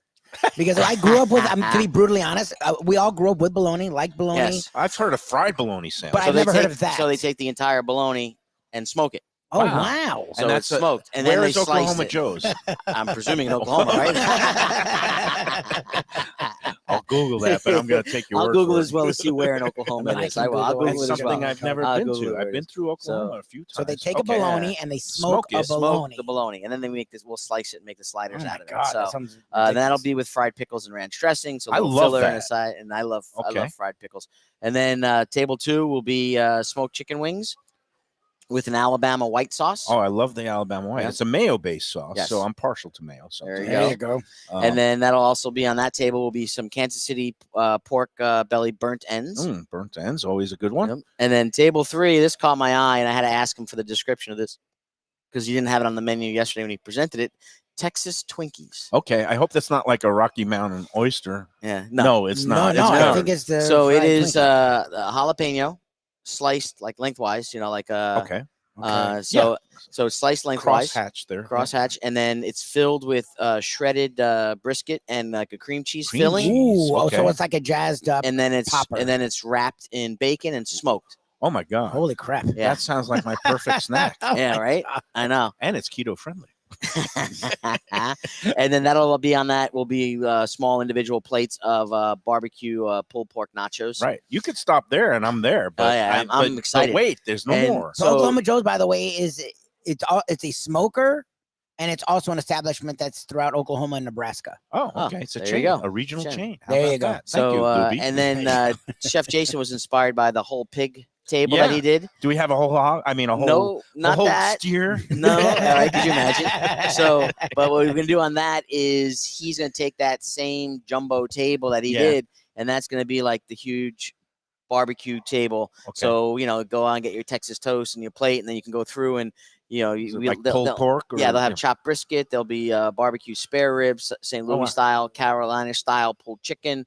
S5: Because I grew up with, to be brutally honest, we all grew up with bologna, like bologna.
S6: Yes.
S4: I've heard of fried bologna sandwich.
S5: But I've never heard of that.
S6: So they take the entire bologna and smoke it.
S5: Oh, wow.
S6: So it's smoked. And then
S4: where
S6: they
S4: is
S6: slice
S4: Oklahoma
S6: it.
S4: Joe's?
S6: I'm presuming in Oklahoma, right?
S4: I'll Google that, but I'm going to take your
S6: I'll
S4: word
S6: Google
S4: for
S6: as well to see where in Oklahoma
S5: I
S6: it is.
S5: can
S6: I will. I'll
S5: Google it.
S6: Google it
S4: It's
S6: as
S4: something
S6: well.
S4: I've never
S6: I'll
S4: been
S6: Google
S4: to.
S6: where
S4: I've
S6: it
S4: been
S6: is.
S4: through Oklahoma
S6: So-
S4: a few times.
S5: So they take a
S4: Okay.
S5: bologna and they
S4: Smoke
S5: smoke a
S4: it.
S6: Smoke
S5: bologna.
S6: the bologna, and then they make this. We'll slice it and make the sliders
S5: Oh
S6: out
S5: my
S6: of it.
S5: God,
S6: So
S5: that sounds
S6: that'll
S5: ridiculous.
S6: be with fried pickles and ranch dressing. So
S4: I
S6: a little
S4: love
S6: filler and a
S4: that.
S6: side, and I love
S4: Okay.
S6: fried pickles. And then table 2 will be smoked chicken wings with an Alabama white sauce.
S4: Oh, I love the Alabama white.
S6: Yeah.
S4: It's a mayo-based sauce,
S6: Yes.
S4: so I'm partial to mayo.
S6: There you
S5: There
S6: go.
S5: you go.
S6: And then that'll also be on that table will be some Kansas City pork belly burnt ends.
S4: burnt ends, always a good one.
S6: Yep. And then table 3, this caught my eye, and I had to ask him for the description of this because he didn't have it on the menu yesterday when he presented it. Texas Twinkies.
S4: Okay, I hope that's not like a Rocky Mountain oyster.
S6: Yeah.
S4: No, it's not.
S5: No,
S4: It's
S5: I
S4: better.
S5: think it's the.
S6: So it
S5: fried
S6: is
S5: Twinkie.
S6: jalapeno sliced like lengthwise, like
S4: Okay.
S6: so it's sliced lengthwise.
S4: Crosshatch there.
S6: Crosshatch, and then it's filled with shredded brisket and like a cream cheese
S4: Cream
S6: filling.
S4: cheese.
S5: Ooh,
S4: Okay.
S5: so it's like a jazzed up.
S6: And then
S5: popper.
S6: it's wrapped in bacon and smoked.
S4: Oh my God.
S5: Holy crap!
S6: Yeah.
S4: That sounds like my perfect snack.
S6: Yeah, right. I know.
S4: And it's keto friendly.
S6: And then that'll be on that will be small individual plates of barbecue pulled pork nachos.
S4: Right. You could stop there and I'm there. But
S6: yeah, I'm
S4: but
S6: excited.
S4: wait, there's no
S6: And
S4: more.
S5: So Oklahoma Joe's, by the way, it's a smoker, and it's also an establishment that's throughout Oklahoma and Nebraska.
S4: Oh,
S6: Oh,
S4: okay. It's a
S6: there you
S4: chain,
S6: go.
S4: a regional
S6: Chain.
S4: chain. How
S5: There
S4: about
S5: you go.
S4: that? Thank
S6: So
S4: you, Lubie.
S6: and then Chef Jason was inspired by the whole pig table that
S4: Yeah.
S6: he did.
S4: Do we have a whole hog? I mean, a whole,
S6: No,
S4: a
S6: not
S4: whole
S6: that.
S4: steer?
S6: No, all right, could you imagine? So, but what we're gonna do on that is he's gonna take that same jumbo table that he
S4: Yeah.
S6: did, and that's gonna be like the huge barbecue table.
S4: Okay.
S6: So go on, get your Texas toast and your plate, and then you can go through and
S4: Is it like pulled pork? Or,
S6: yeah, they'll have chopped brisket. There'll be barbecue spare ribs, St. Louis
S4: wow.
S6: style, Carolina style pulled chicken,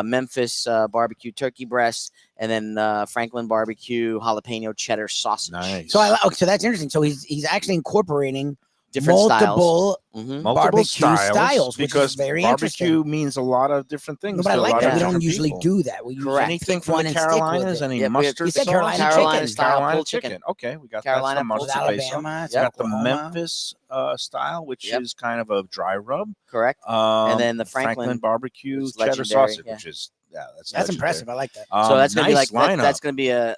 S6: Memphis barbecue turkey breast, and then Franklin barbecue jalapeno cheddar sausage.
S4: Nice.
S5: So so that's interesting. So he's actually incorporating
S6: Different styles.
S5: multiple
S6: Mhm.
S4: multiple
S5: barbecue
S4: styles,
S5: styles, which is
S4: because
S5: very
S4: barbecue
S5: interesting.
S4: means a lot of different things.
S5: No, but I
S4: to a
S5: like
S4: lot
S5: that.
S4: of
S5: We don't
S4: different
S5: usually
S4: people.
S5: do that. We usually
S6: Correct.
S4: Anything
S5: pick
S4: from
S5: one
S4: the
S5: and stick with
S4: Carolinas,
S5: it.
S4: any
S6: Yep, we have-
S4: mustard
S5: You said
S4: sauce?
S5: Carolina
S6: Carolina
S5: chicken.
S6: style
S4: Carolina
S6: pulled chicken.
S4: Okay, we got
S6: Carolina
S4: that. Some
S6: pulled
S4: mustard
S5: Alabama,
S4: base.
S5: it's
S6: Yep.
S4: Got the
S5: Oklahoma.
S4: Memphis style, which
S6: Yep.
S4: is kind of a dry rub.
S6: Correct.
S4: And
S6: then the Franklin
S4: barbecue
S6: is
S4: cheddar
S6: legendary,
S4: sausage,
S6: yeah.
S4: which is that's
S5: That's
S4: legendary.
S5: impressive. I like that.
S6: So that's gonna be
S4: nice
S6: like
S4: lineup.
S6: that's gonna be a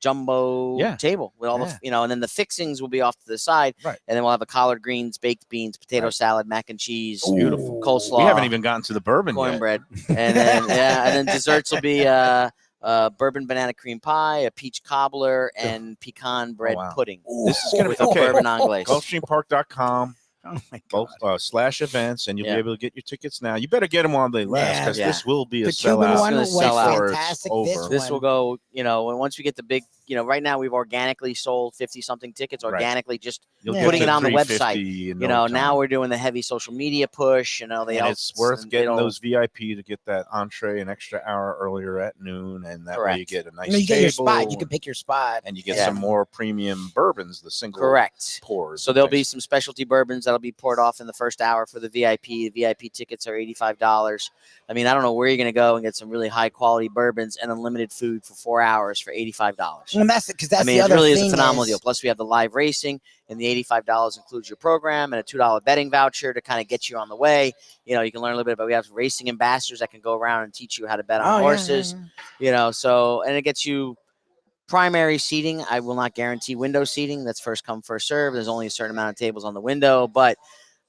S6: jumbo
S4: Yeah.
S6: table with all
S4: Yeah.
S6: the and then the fixings will be off to the side,
S4: Right.
S6: and then we'll have a collard greens, baked beans, potato
S4: Right.
S6: salad, mac and cheese,
S4: Beautiful.
S6: coleslaw.
S4: We haven't even gotten to the bourbon yet.
S6: cornbread, and then desserts will be bourbon banana cream pie, a peach cobbler, and pecan bread
S4: wow.
S6: pudding
S4: This is gonna
S6: with
S4: be
S6: a
S4: okay.
S6: bourbon anglaise.
S4: Gulfstreampark.com.
S5: Oh my God.
S4: /events, and you'll
S6: Yeah.
S4: be able to get your tickets now. You better get them while they last,
S5: Yeah.
S4: because
S6: Yeah.
S4: this will be a
S5: The Cuban
S4: sellout.
S5: one
S6: gonna
S5: was
S6: sell out.
S4: before it's
S5: fantastic.
S4: over.
S6: This will go, and once we get the big, right now we've organically sold 50 something tickets
S4: Right.
S6: organically, just
S4: You'll
S5: Yeah.
S4: get
S6: putting
S4: to
S6: it on the
S4: 350 in no
S6: now
S4: time.
S6: we're doing the heavy social media push,
S4: And it's worth getting those VIP to get that entree an extra hour earlier at noon, and that way you
S6: Correct.
S4: get a nice
S5: You get your spot. You
S4: table,
S5: can pick your spot.
S4: and you get
S6: Yeah.
S4: some more premium bourbons, the single
S6: correct.
S4: pours.
S6: So there'll be some specialty bourbons that'll be poured off in the first hour for the VIP. The VIP tickets are $85. I mean, I don't know where you're going to go and get some really high quality bourbons and unlimited food for 4 hours for $85.
S5: And that's because that's
S6: I mean,
S5: the
S6: it
S5: other
S6: really is
S5: thing
S6: a phenomenal deal. Plus, we have the live racing, and the $85 includes your program and a $2 betting voucher to kind of get you on the way. You can learn a little bit about. We have racing ambassadors that can go around and teach you how to bet on horses. So and it gets you primary seating. I will not guarantee window seating. That's first come, first serve. There's only a certain amount of tables on the window, but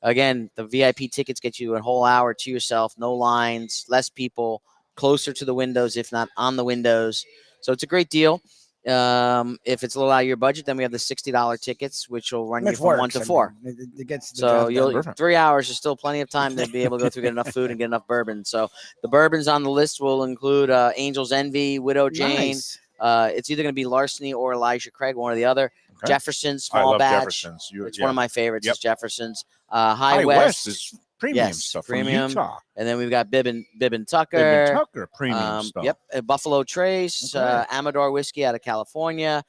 S6: again, the VIP tickets get you a whole hour to yourself, no lines, less people, closer to the windows, if not on the windows. So it's a great deal. If it's a little out of your budget, then we have the $60 tickets, which will run you from 1 to 4.
S5: It gets the
S6: So
S5: job done.
S6: 3 hours is still plenty of time to be able to go through, get enough food and get enough bourbon. So the bourbons on the list will include Angel's Envy, Widow Jane.
S5: Nice.
S6: It's either going to be Larceny or Elijah Craig, one or the other.
S4: Okay.
S6: Jefferson's
S4: I
S6: small
S4: love
S6: batch.
S4: Jefferson's.
S6: It's one of my favorites.
S4: Yep.
S6: Is Jefferson's.
S4: High
S6: High West
S4: is premium
S6: Yes,
S4: stuff
S6: premium.
S4: from Utah.
S6: And then we've got Bib and Tucker.
S4: Bib and Tucker premium stuff.
S6: Yep, Buffalo Trace,
S4: Okay.
S6: Amador Whiskey out of California,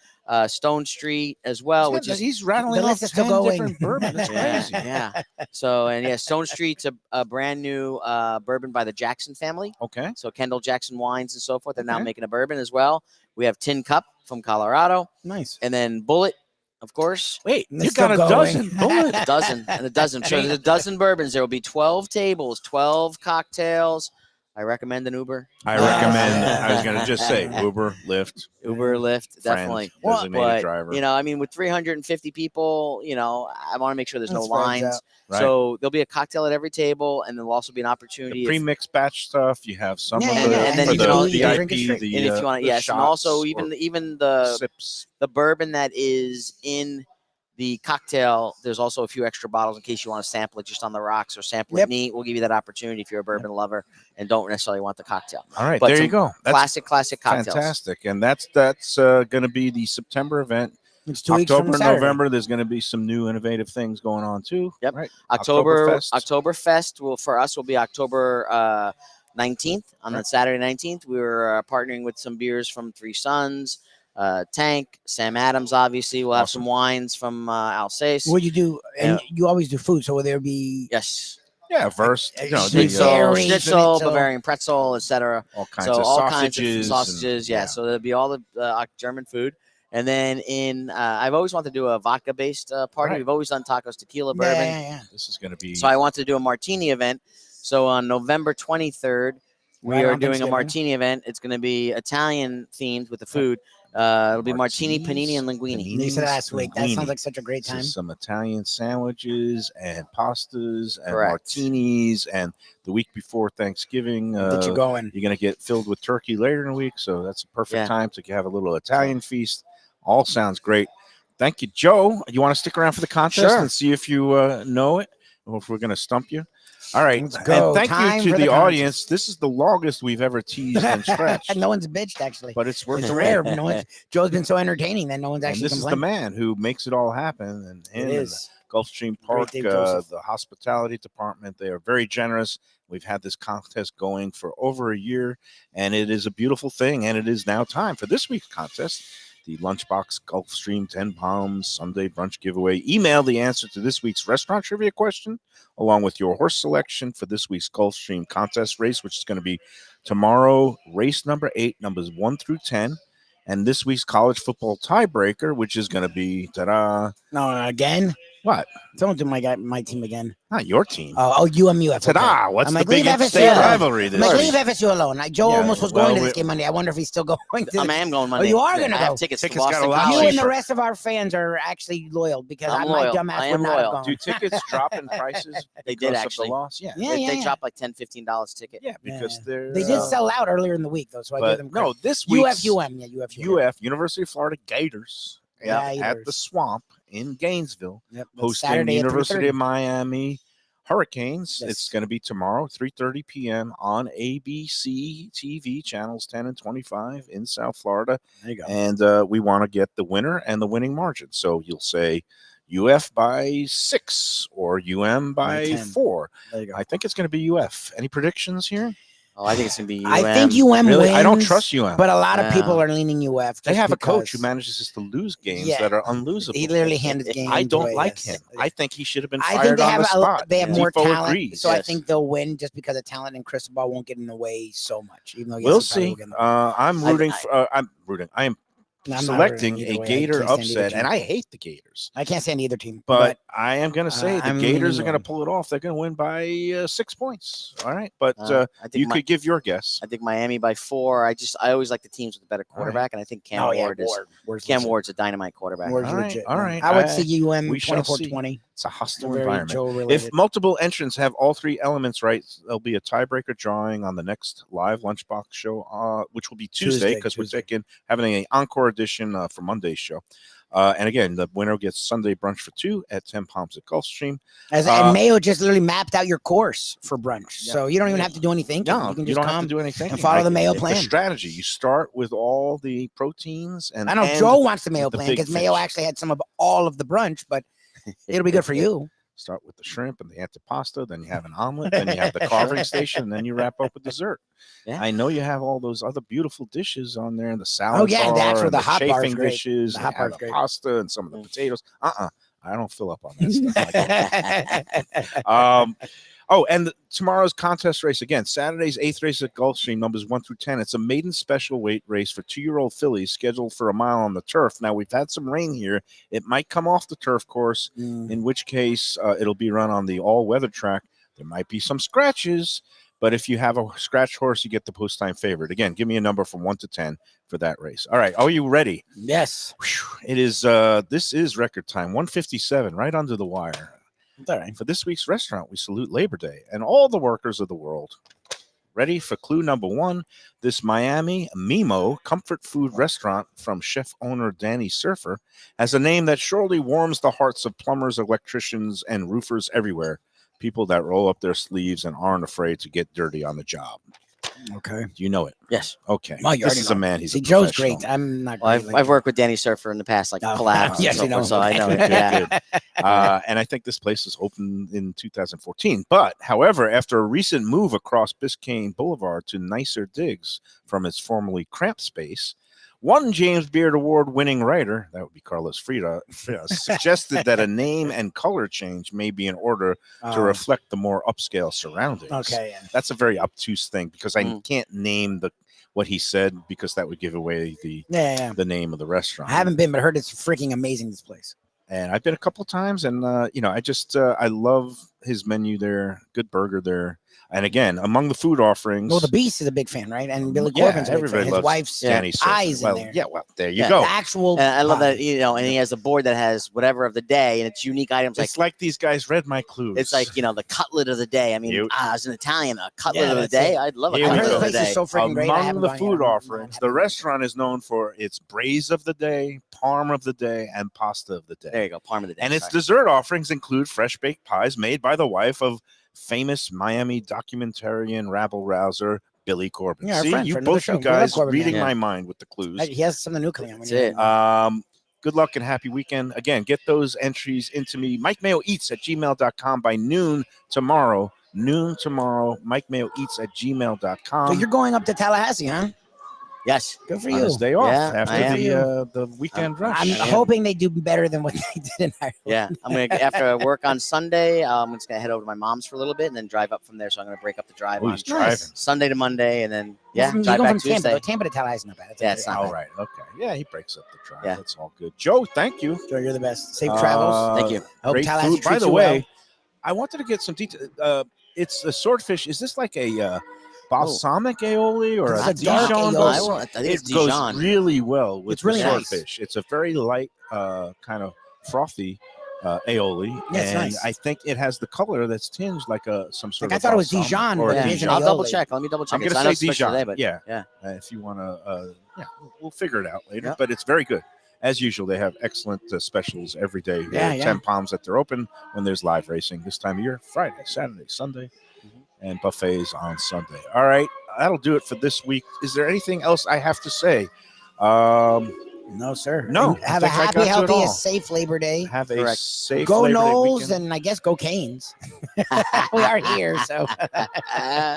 S6: Stone Street as well, which is
S4: he's rattling
S5: the
S4: off
S5: list is still
S4: 10
S5: going.
S4: different bourbon. That's crazy.
S6: yeah. So and yeah, Stone Street's a brand new bourbon by the Jackson family.
S4: Okay.
S6: So Kendall Jackson Wines and so forth. They're now
S4: Okay.
S6: making a bourbon as well. We have Tin Cup from Colorado,
S5: Nice.
S6: and then Bullet, of course.
S4: Wait,
S5: It's
S4: you got a
S5: still going.
S4: dozen Bullet.
S6: A dozen and a dozen. So there's a dozen bourbons. There will be 12 tables, 12 cocktails. I recommend an Uber.
S4: I recommend. I was going to just say Uber, Lyft,
S6: Uber, Lyft, definitely.
S4: friend, designated
S6: But
S4: driver.
S6: you know, I mean, with 350 people, you know, I want to make sure there's no
S5: That spreads
S6: lines.
S5: out.
S4: Right.
S6: So there'll be a cocktail at every table, and there'll also be an opportunity.
S4: the pre-mixed batch stuff. You have some
S5: Yeah,
S4: of
S5: yeah,
S4: the,
S5: yeah. And then
S4: for
S5: you
S4: the
S5: can
S4: VIP,
S5: drink it straight.
S4: the
S6: and if you want,
S4: the
S6: yes, and also
S4: shots or
S6: even the
S4: sips.
S6: bourbon that is in the cocktail, there's also a few extra bottles in case you want to sample it just on the rocks or sample
S5: Yep.
S6: it neat. We'll give you that opportunity if you're a bourbon lover and don't necessarily want the cocktail.
S4: All right,
S6: But
S4: there you
S6: some
S4: go. That's
S6: Classic cocktails.
S4: fantastic, and that's going to be the September event.
S5: It's 2 weeks from
S4: October,
S5: Saturday.
S4: November. There's going to be some new innovative things going on too.
S6: Yep.
S4: Right.
S6: Oktoberfest
S4: Oktoberfest.
S6: will for us will be October 19th on
S4: Right.
S6: Saturday 19th. We're partnering with some beers from Three Sons, Tank, Sam Adams. Obviously, we'll have
S4: Awesome.
S6: some wines from Alsace.
S5: What you do, and
S6: Yeah.
S5: you always do food, so will there be
S6: Yes,
S4: Yeah, verse. You know,
S5: Schnitzel.
S4: the,
S5: Dairy,
S6: schnitzel,
S5: schnitzel.
S6: Bavarian pretzel, etc.
S4: all kinds
S6: So
S4: of
S6: all
S4: sausages.
S6: kinds of sausages.
S4: and-
S6: Yeah. So there'll be all the German food. And then I've always wanted to do a vodka-based party.
S4: Right.
S6: We've always done tacos, tequila, bourbon.
S5: Yeah.
S4: This is going to be.
S6: So I want to do a martini event. So on November 23rd, we
S5: Right
S6: are
S5: on
S6: doing a
S5: Thanksgiving.
S6: martini event. It's going to be Italian themed with the food. It'll be martini,
S4: Martinis,
S6: panini, and linguine.
S4: panini.
S5: You said last week. That
S4: Linguine.
S5: sounds like such a great
S4: This
S5: time.
S4: is some Italian sandwiches and pastas and
S6: Correct.
S4: martinis. And the week before Thanksgiving,
S5: That you're going.
S4: you're going to get filled with turkey later in the week. So that's a perfect
S6: Yeah.
S4: time to have a little Italian feast. All sounds great. Thank you, Joe. You want to stick around for the contest
S5: Sure.
S4: and see if you know it or if we're going to stump you? All right.
S5: Let's go.
S4: And thank
S5: Time
S4: you to
S5: for
S4: the
S5: the
S4: audience. This is the longest we've ever teased and stretched,
S5: No one's bitched, actually.
S4: but it's worth
S5: It's
S4: the
S5: rare.
S4: wait.
S5: No one's, Joe's been so entertaining that no one's
S4: And
S5: actually
S4: this is the
S5: complained.
S4: man who makes it all happen. And him
S5: It
S4: and
S5: is.
S4: the Gulfstream Park,
S5: Dave Joseph.
S4: the hospitality department, they are very generous. We've had this contest going for over a year, and it is a beautiful thing. And it is now time for this week's contest, the Lunchbox Gulfstream 10 Pounds Sunday Brunch Giveaway. Email the answer to this week's restaurant trivia question, along with your horse selection for this week's Gulfstream contest race, which is going to be tomorrow, race number 8, numbers 1 through 10. And this week's college football tiebreaker, which is going to be, ta-da,
S5: No, again?
S4: what?
S5: Don't do my team again.
S4: Not your team.
S5: UMUF.
S4: Ta-da! What's
S5: I'm
S4: the
S5: like,
S4: big
S5: leave FSU
S4: state
S5: alone.
S4: rivalry
S5: I'm
S4: this
S5: like,
S4: week?
S5: leave FSU alone. Joe
S4: Yeah,
S5: almost was
S4: well,
S5: going to
S4: we-
S5: this game Monday. I wonder if he's still going to
S6: I
S5: the
S6: am going Monday.
S5: you are gonna
S6: I have
S5: go.
S6: tickets,
S4: Tickets
S6: to
S4: got
S6: Boston
S4: a lot
S5: You
S6: College.
S5: and the rest of our fans are actually loyal because
S6: I'm
S5: my
S6: loyal.
S5: dumbass
S6: I
S5: would
S6: am
S5: not
S6: loyal.
S5: have
S4: Do
S5: gone.
S4: tickets drop in prices?
S6: They did
S4: because of the
S6: actually.
S4: loss? Yeah.
S5: Yeah,
S6: They
S5: yeah.
S6: dropped like $10-15 a ticket.
S4: Yeah, because they're.
S5: They did sell out earlier in the week though, so I give
S4: But
S5: them
S4: no,
S5: credit.
S4: this week's
S5: UFUM, yeah, UFUM.
S4: UF, University of Florida Gators, at
S5: Gators.
S4: the Swamp in Gainesville,
S5: Yep, that's
S4: hosting
S5: Saturday
S4: the
S5: at
S4: University
S5: 3:30.
S4: of Miami Hurricanes.
S5: Yes.
S4: It's going to be tomorrow, 3:30 p.m. on ABC TV channels 10 and 25 in South Florida.
S5: There you go.
S4: And we want to get the winner and the winning margin. So you'll say UF by 6 or UM by
S5: 10.
S4: 4.
S5: There you go.
S4: I think it's going to be UF. Any predictions here?
S6: Oh, I think it's gonna be.
S5: I think UM
S4: Really?
S5: wins.
S4: I don't trust UM.
S5: But a lot of
S6: Yeah.
S5: people are leaning UF.
S4: They
S5: just
S4: have a coach who
S5: because
S4: manages just to lose games
S5: Yeah.
S4: that are unlosable.
S5: He literally handed the game.
S4: I don't
S5: away,
S4: like
S5: yes.
S4: him. I think he should have been
S5: I
S4: fired
S5: think they
S4: on
S5: have
S4: the spot.
S5: they have more
S4: Defo
S5: talent,
S4: agrees.
S5: so I
S6: Yes.
S5: think they'll win just because of talent, and Cristobal won't get in the way so much. Even though yes,
S4: We'll
S5: he probably
S4: see.
S5: will get in the-
S4: I'm rooting. I'm rooting. I am
S5: No, I'm not
S4: selecting
S5: rooting
S4: a
S5: either way. I
S4: Gator
S5: can't stand either
S4: upset,
S5: team.
S4: and I hate the Gators.
S5: I can't stand either team.
S4: But I am going to say the
S5: I'm
S4: Gators
S5: leaning
S4: are going to
S5: UM.
S4: pull it off. They're going to win by 6 points. All right, but
S6: I think
S4: you could give your guess.
S6: I think Miami by 4. I always like the teams with a better
S4: All right.
S6: quarterback, and I think Cam
S5: oh yeah,
S6: Ward is
S5: Ward's
S6: Cam
S5: legit.
S6: Ward's a dynamite quarterback.
S5: Ward's
S4: All right,
S5: legit.
S4: all
S5: man.
S4: right.
S5: I would see UM
S4: we shall see.
S5: 24-20.
S4: It's a hostile
S5: Very
S4: environment.
S5: Joe
S4: If
S5: related.
S4: multiple entrants have all 3 elements right, there'll be a tiebreaker drawing on the next live Lunchbox show, which will be Tuesday because we're having an encore edition for Monday's show. And again, the winner gets Sunday brunch for 2 at 10 Palms at Gulfstream.
S5: And Mayo just literally mapped out your course for brunch,
S4: Yeah.
S5: so you don't even have to do anything.
S4: No,
S5: you can
S4: you
S5: just
S4: don't have
S5: come
S4: to do anything.
S5: and follow the Mayo
S4: It's
S5: plan.
S4: a strategy. You start with all the proteins and
S5: I know
S4: and
S5: Joe wants the Mayo
S4: the
S5: plan
S4: big
S5: because Mayo
S4: fish.
S5: actually had some of all of the brunch, but it'll be good for you.
S4: Start with the shrimp and the antipasta, then you have an omelet, then you have the carving station, and then you wrap up with dessert.
S6: Yeah.
S4: I know you have all those other beautiful dishes on there, and the salad
S5: yeah,
S4: bar, and
S5: the hot bar's
S4: chafing
S5: great.
S4: dishes,
S5: The
S4: and
S5: hot
S4: you have
S5: bar's
S4: the
S5: great.
S4: pasta and some of the potatoes. I don't fill up on that stuff. And tomorrow's contest race again. Saturday's 8th race at Gulfstream, numbers 1 through 10. It's a maiden special weight race for 2-year-old fillies scheduled for a mile on the turf. Now, we've had some rain here. It might come off the turf course, in which case it'll be run on the all-weather track. There might be some scratches, but if you have a scratch horse, you get the post-time favorite. Again, give me a number from 1 to 10 for that race. All right, are you ready?
S5: Yes.
S4: It is. This is record time, 1:57, right under the wire.
S5: All right.
S4: For this week's restaurant, we salute Labor Day and all the workers of the world. Ready for clue number 1? This Miami Mimo comfort food restaurant from chef owner Danny Surfer has a name that surely warms the hearts of plumbers, electricians, and roofers everywhere. People that roll up their sleeves and aren't afraid to get dirty on the job.
S5: Okay.
S4: Do you know it?
S6: Yes.
S4: Okay.
S5: Well, you
S4: This
S5: already
S4: is a
S5: know.
S4: man. He's
S5: See,
S4: a
S5: Joe's
S4: professional.
S5: great. I'm not.
S6: Well,
S5: great
S6: I've worked with Danny Surfer in the past, like
S5: Oh,
S6: collabs.
S5: yes,
S6: and so
S5: you know.
S6: forth, so I know it.
S4: Okay,
S6: Yeah.
S4: good. And I think this place was opened in 2014. But, however, after a recent move across Biscayne Boulevard to nicer digs from its formerly cramped space, one James Beard Award-winning writer, that would be Carlos Frida, suggested that a name and color change may be in order to reflect the more upscale surroundings.
S5: Okay. Yeah.
S4: That's a very obtuse thing because I
S6: Mm.
S4: can't name what he said because that would give away the
S5: Yeah.
S4: name of the restaurant.
S5: I haven't been, but I heard it's freaking amazing. This place.
S4: And I've been a couple times, and I just I love his menu there. Good burger there, and again, among the food offerings.
S5: Well, the Beast is a big fan, right? And Billy
S4: Yeah,
S5: Corbin's a big
S4: everybody
S5: fan. His
S4: loves
S5: wife's
S4: Danny Surfer.
S5: eyes in there.
S4: Yeah, well, there you
S6: Yeah.
S4: go.
S5: The actual.
S6: And I love
S5: pie.
S6: that, and he has a board that has whatever of the day, and it's unique items
S4: It's like these guys read my clues.
S6: it's like the cutlet of the day. I mean, as an Italian, a cutlet
S5: Yeah,
S6: of the
S5: that's
S6: day.
S5: it.
S6: I'd love a
S4: Here we
S5: I heard
S6: cutlet
S5: the
S6: of the
S5: place
S6: day.
S5: is so freaking great. I
S4: among
S5: haven't
S4: the
S5: gone yet.
S4: food
S5: I
S4: offerings, the
S5: haven't.
S4: restaurant is known for its braise of the day, parm of the day, and pasta of the day.
S6: There you go, Parma of the day.
S4: And its
S6: sorry.
S4: dessert offerings include fresh baked pies made by the wife of famous Miami documentarian rabble rouser Billy Corbin.
S5: Yeah, our
S4: See,
S5: friend,
S4: you
S5: friend of the
S4: both
S5: show.
S4: you
S5: We love
S4: guys
S5: Corbin,
S4: reading
S6: man.
S4: my mind with the clues.
S5: He has something new coming out.
S6: That's it.
S4: Good luck and happy weekend. Again, get those entries into me. MikeMayoEats@gmail.com by noon tomorrow. MikeMayoEats@gmail.com.
S5: So you're going up to Tallahassee, huh?
S6: Yes.
S5: Good for
S4: on
S5: you.
S4: his day off
S6: Yeah,
S4: after
S6: I am.
S4: the weekend rush.
S5: I'm
S6: Yeah.
S5: hoping they do better than what they did in Ireland.
S6: Yeah, I'm gonna after work on Sunday. I'm just gonna head over to my mom's for a little bit and then drive up from there. So I'm gonna break up the drive
S4: Oh,
S6: on
S4: he's driving.
S6: Sunday to Monday, and then
S5: You're
S6: drive
S5: going
S6: back
S5: from
S6: Tuesday.
S5: Tampa. Tampa to Tallahassee, not bad.
S6: Yeah, it's not
S4: All
S6: bad.
S4: right. Okay. Yeah, he breaks up the drive.
S6: Yeah.
S4: That's all good. Joe, thank you.
S5: Joe, you're the best. Safe travels.
S6: Thank you.
S5: Hope
S4: Great
S5: Tallahassee
S4: food. By
S5: treats
S4: the
S5: you
S4: way,
S5: well.
S4: I wanted to get some detail. It's a swordfish. Is this like a balsamic aioli or
S5: It's
S4: a
S5: a dark
S4: Dijon?
S5: aioli.
S6: I think it's
S4: It goes
S6: Dijon.
S4: really well with
S5: It's really
S4: the
S5: nice.
S4: swordfish. It's a very light, kind of frothy aioli,
S5: Yeah, it's
S4: and
S5: nice.
S4: I think it has the color that's tinged like some sort
S5: Like,
S4: of.
S5: I thought it was
S4: balsamic
S5: Dijon,
S4: or
S5: but
S6: Yeah.
S5: it is an
S6: I'll double
S5: aioli.
S6: check. Let me double check.
S4: I'm
S6: it, 'cause
S4: gonna
S6: I know
S4: say
S6: it's special
S4: Dijon.
S6: today, but
S4: Yeah. If you want to, we'll figure it out later.
S6: Yeah.
S4: But it's very good. As usual, they have excellent specials every day.
S5: Yeah, yeah.
S4: 10 pounds that they're open when there's live racing this time of year, Friday, Saturday, Sunday, and buffets on Sunday. All right, that'll do it for this week. Is there anything else I have to say?
S5: No, sir.
S4: No,
S5: And
S4: I
S5: have a
S4: think I got
S5: happy,
S4: to it
S5: healthy,
S4: all.
S5: and safe Labor Day.
S4: Have a
S6: Correct.
S4: safe
S5: Go
S4: Labor Day
S5: Knowles,
S4: weekend.
S5: and I guess go Canes. We are here, so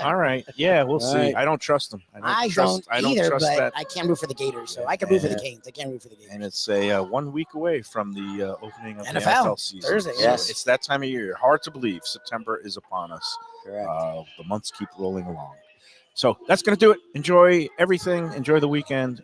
S4: All right. Yeah, we'll
S5: All
S4: see.
S5: right.
S4: I don't trust them.
S5: I
S4: trust
S5: don't either.
S4: trust
S5: But
S4: that.
S5: I can't root for the Gators, so I can root for the
S4: Yeah.
S5: Canes. I can't root for the Gators.
S4: And it's a 1 week away from the opening of the
S5: NFL,
S4: NFL season.
S5: Thursday,
S4: So
S6: yes.
S4: it's that time of year. Hard to believe. September is upon us.
S6: Correct.
S4: The months keep rolling along. So that's going to do it. Enjoy everything. Enjoy the weekend.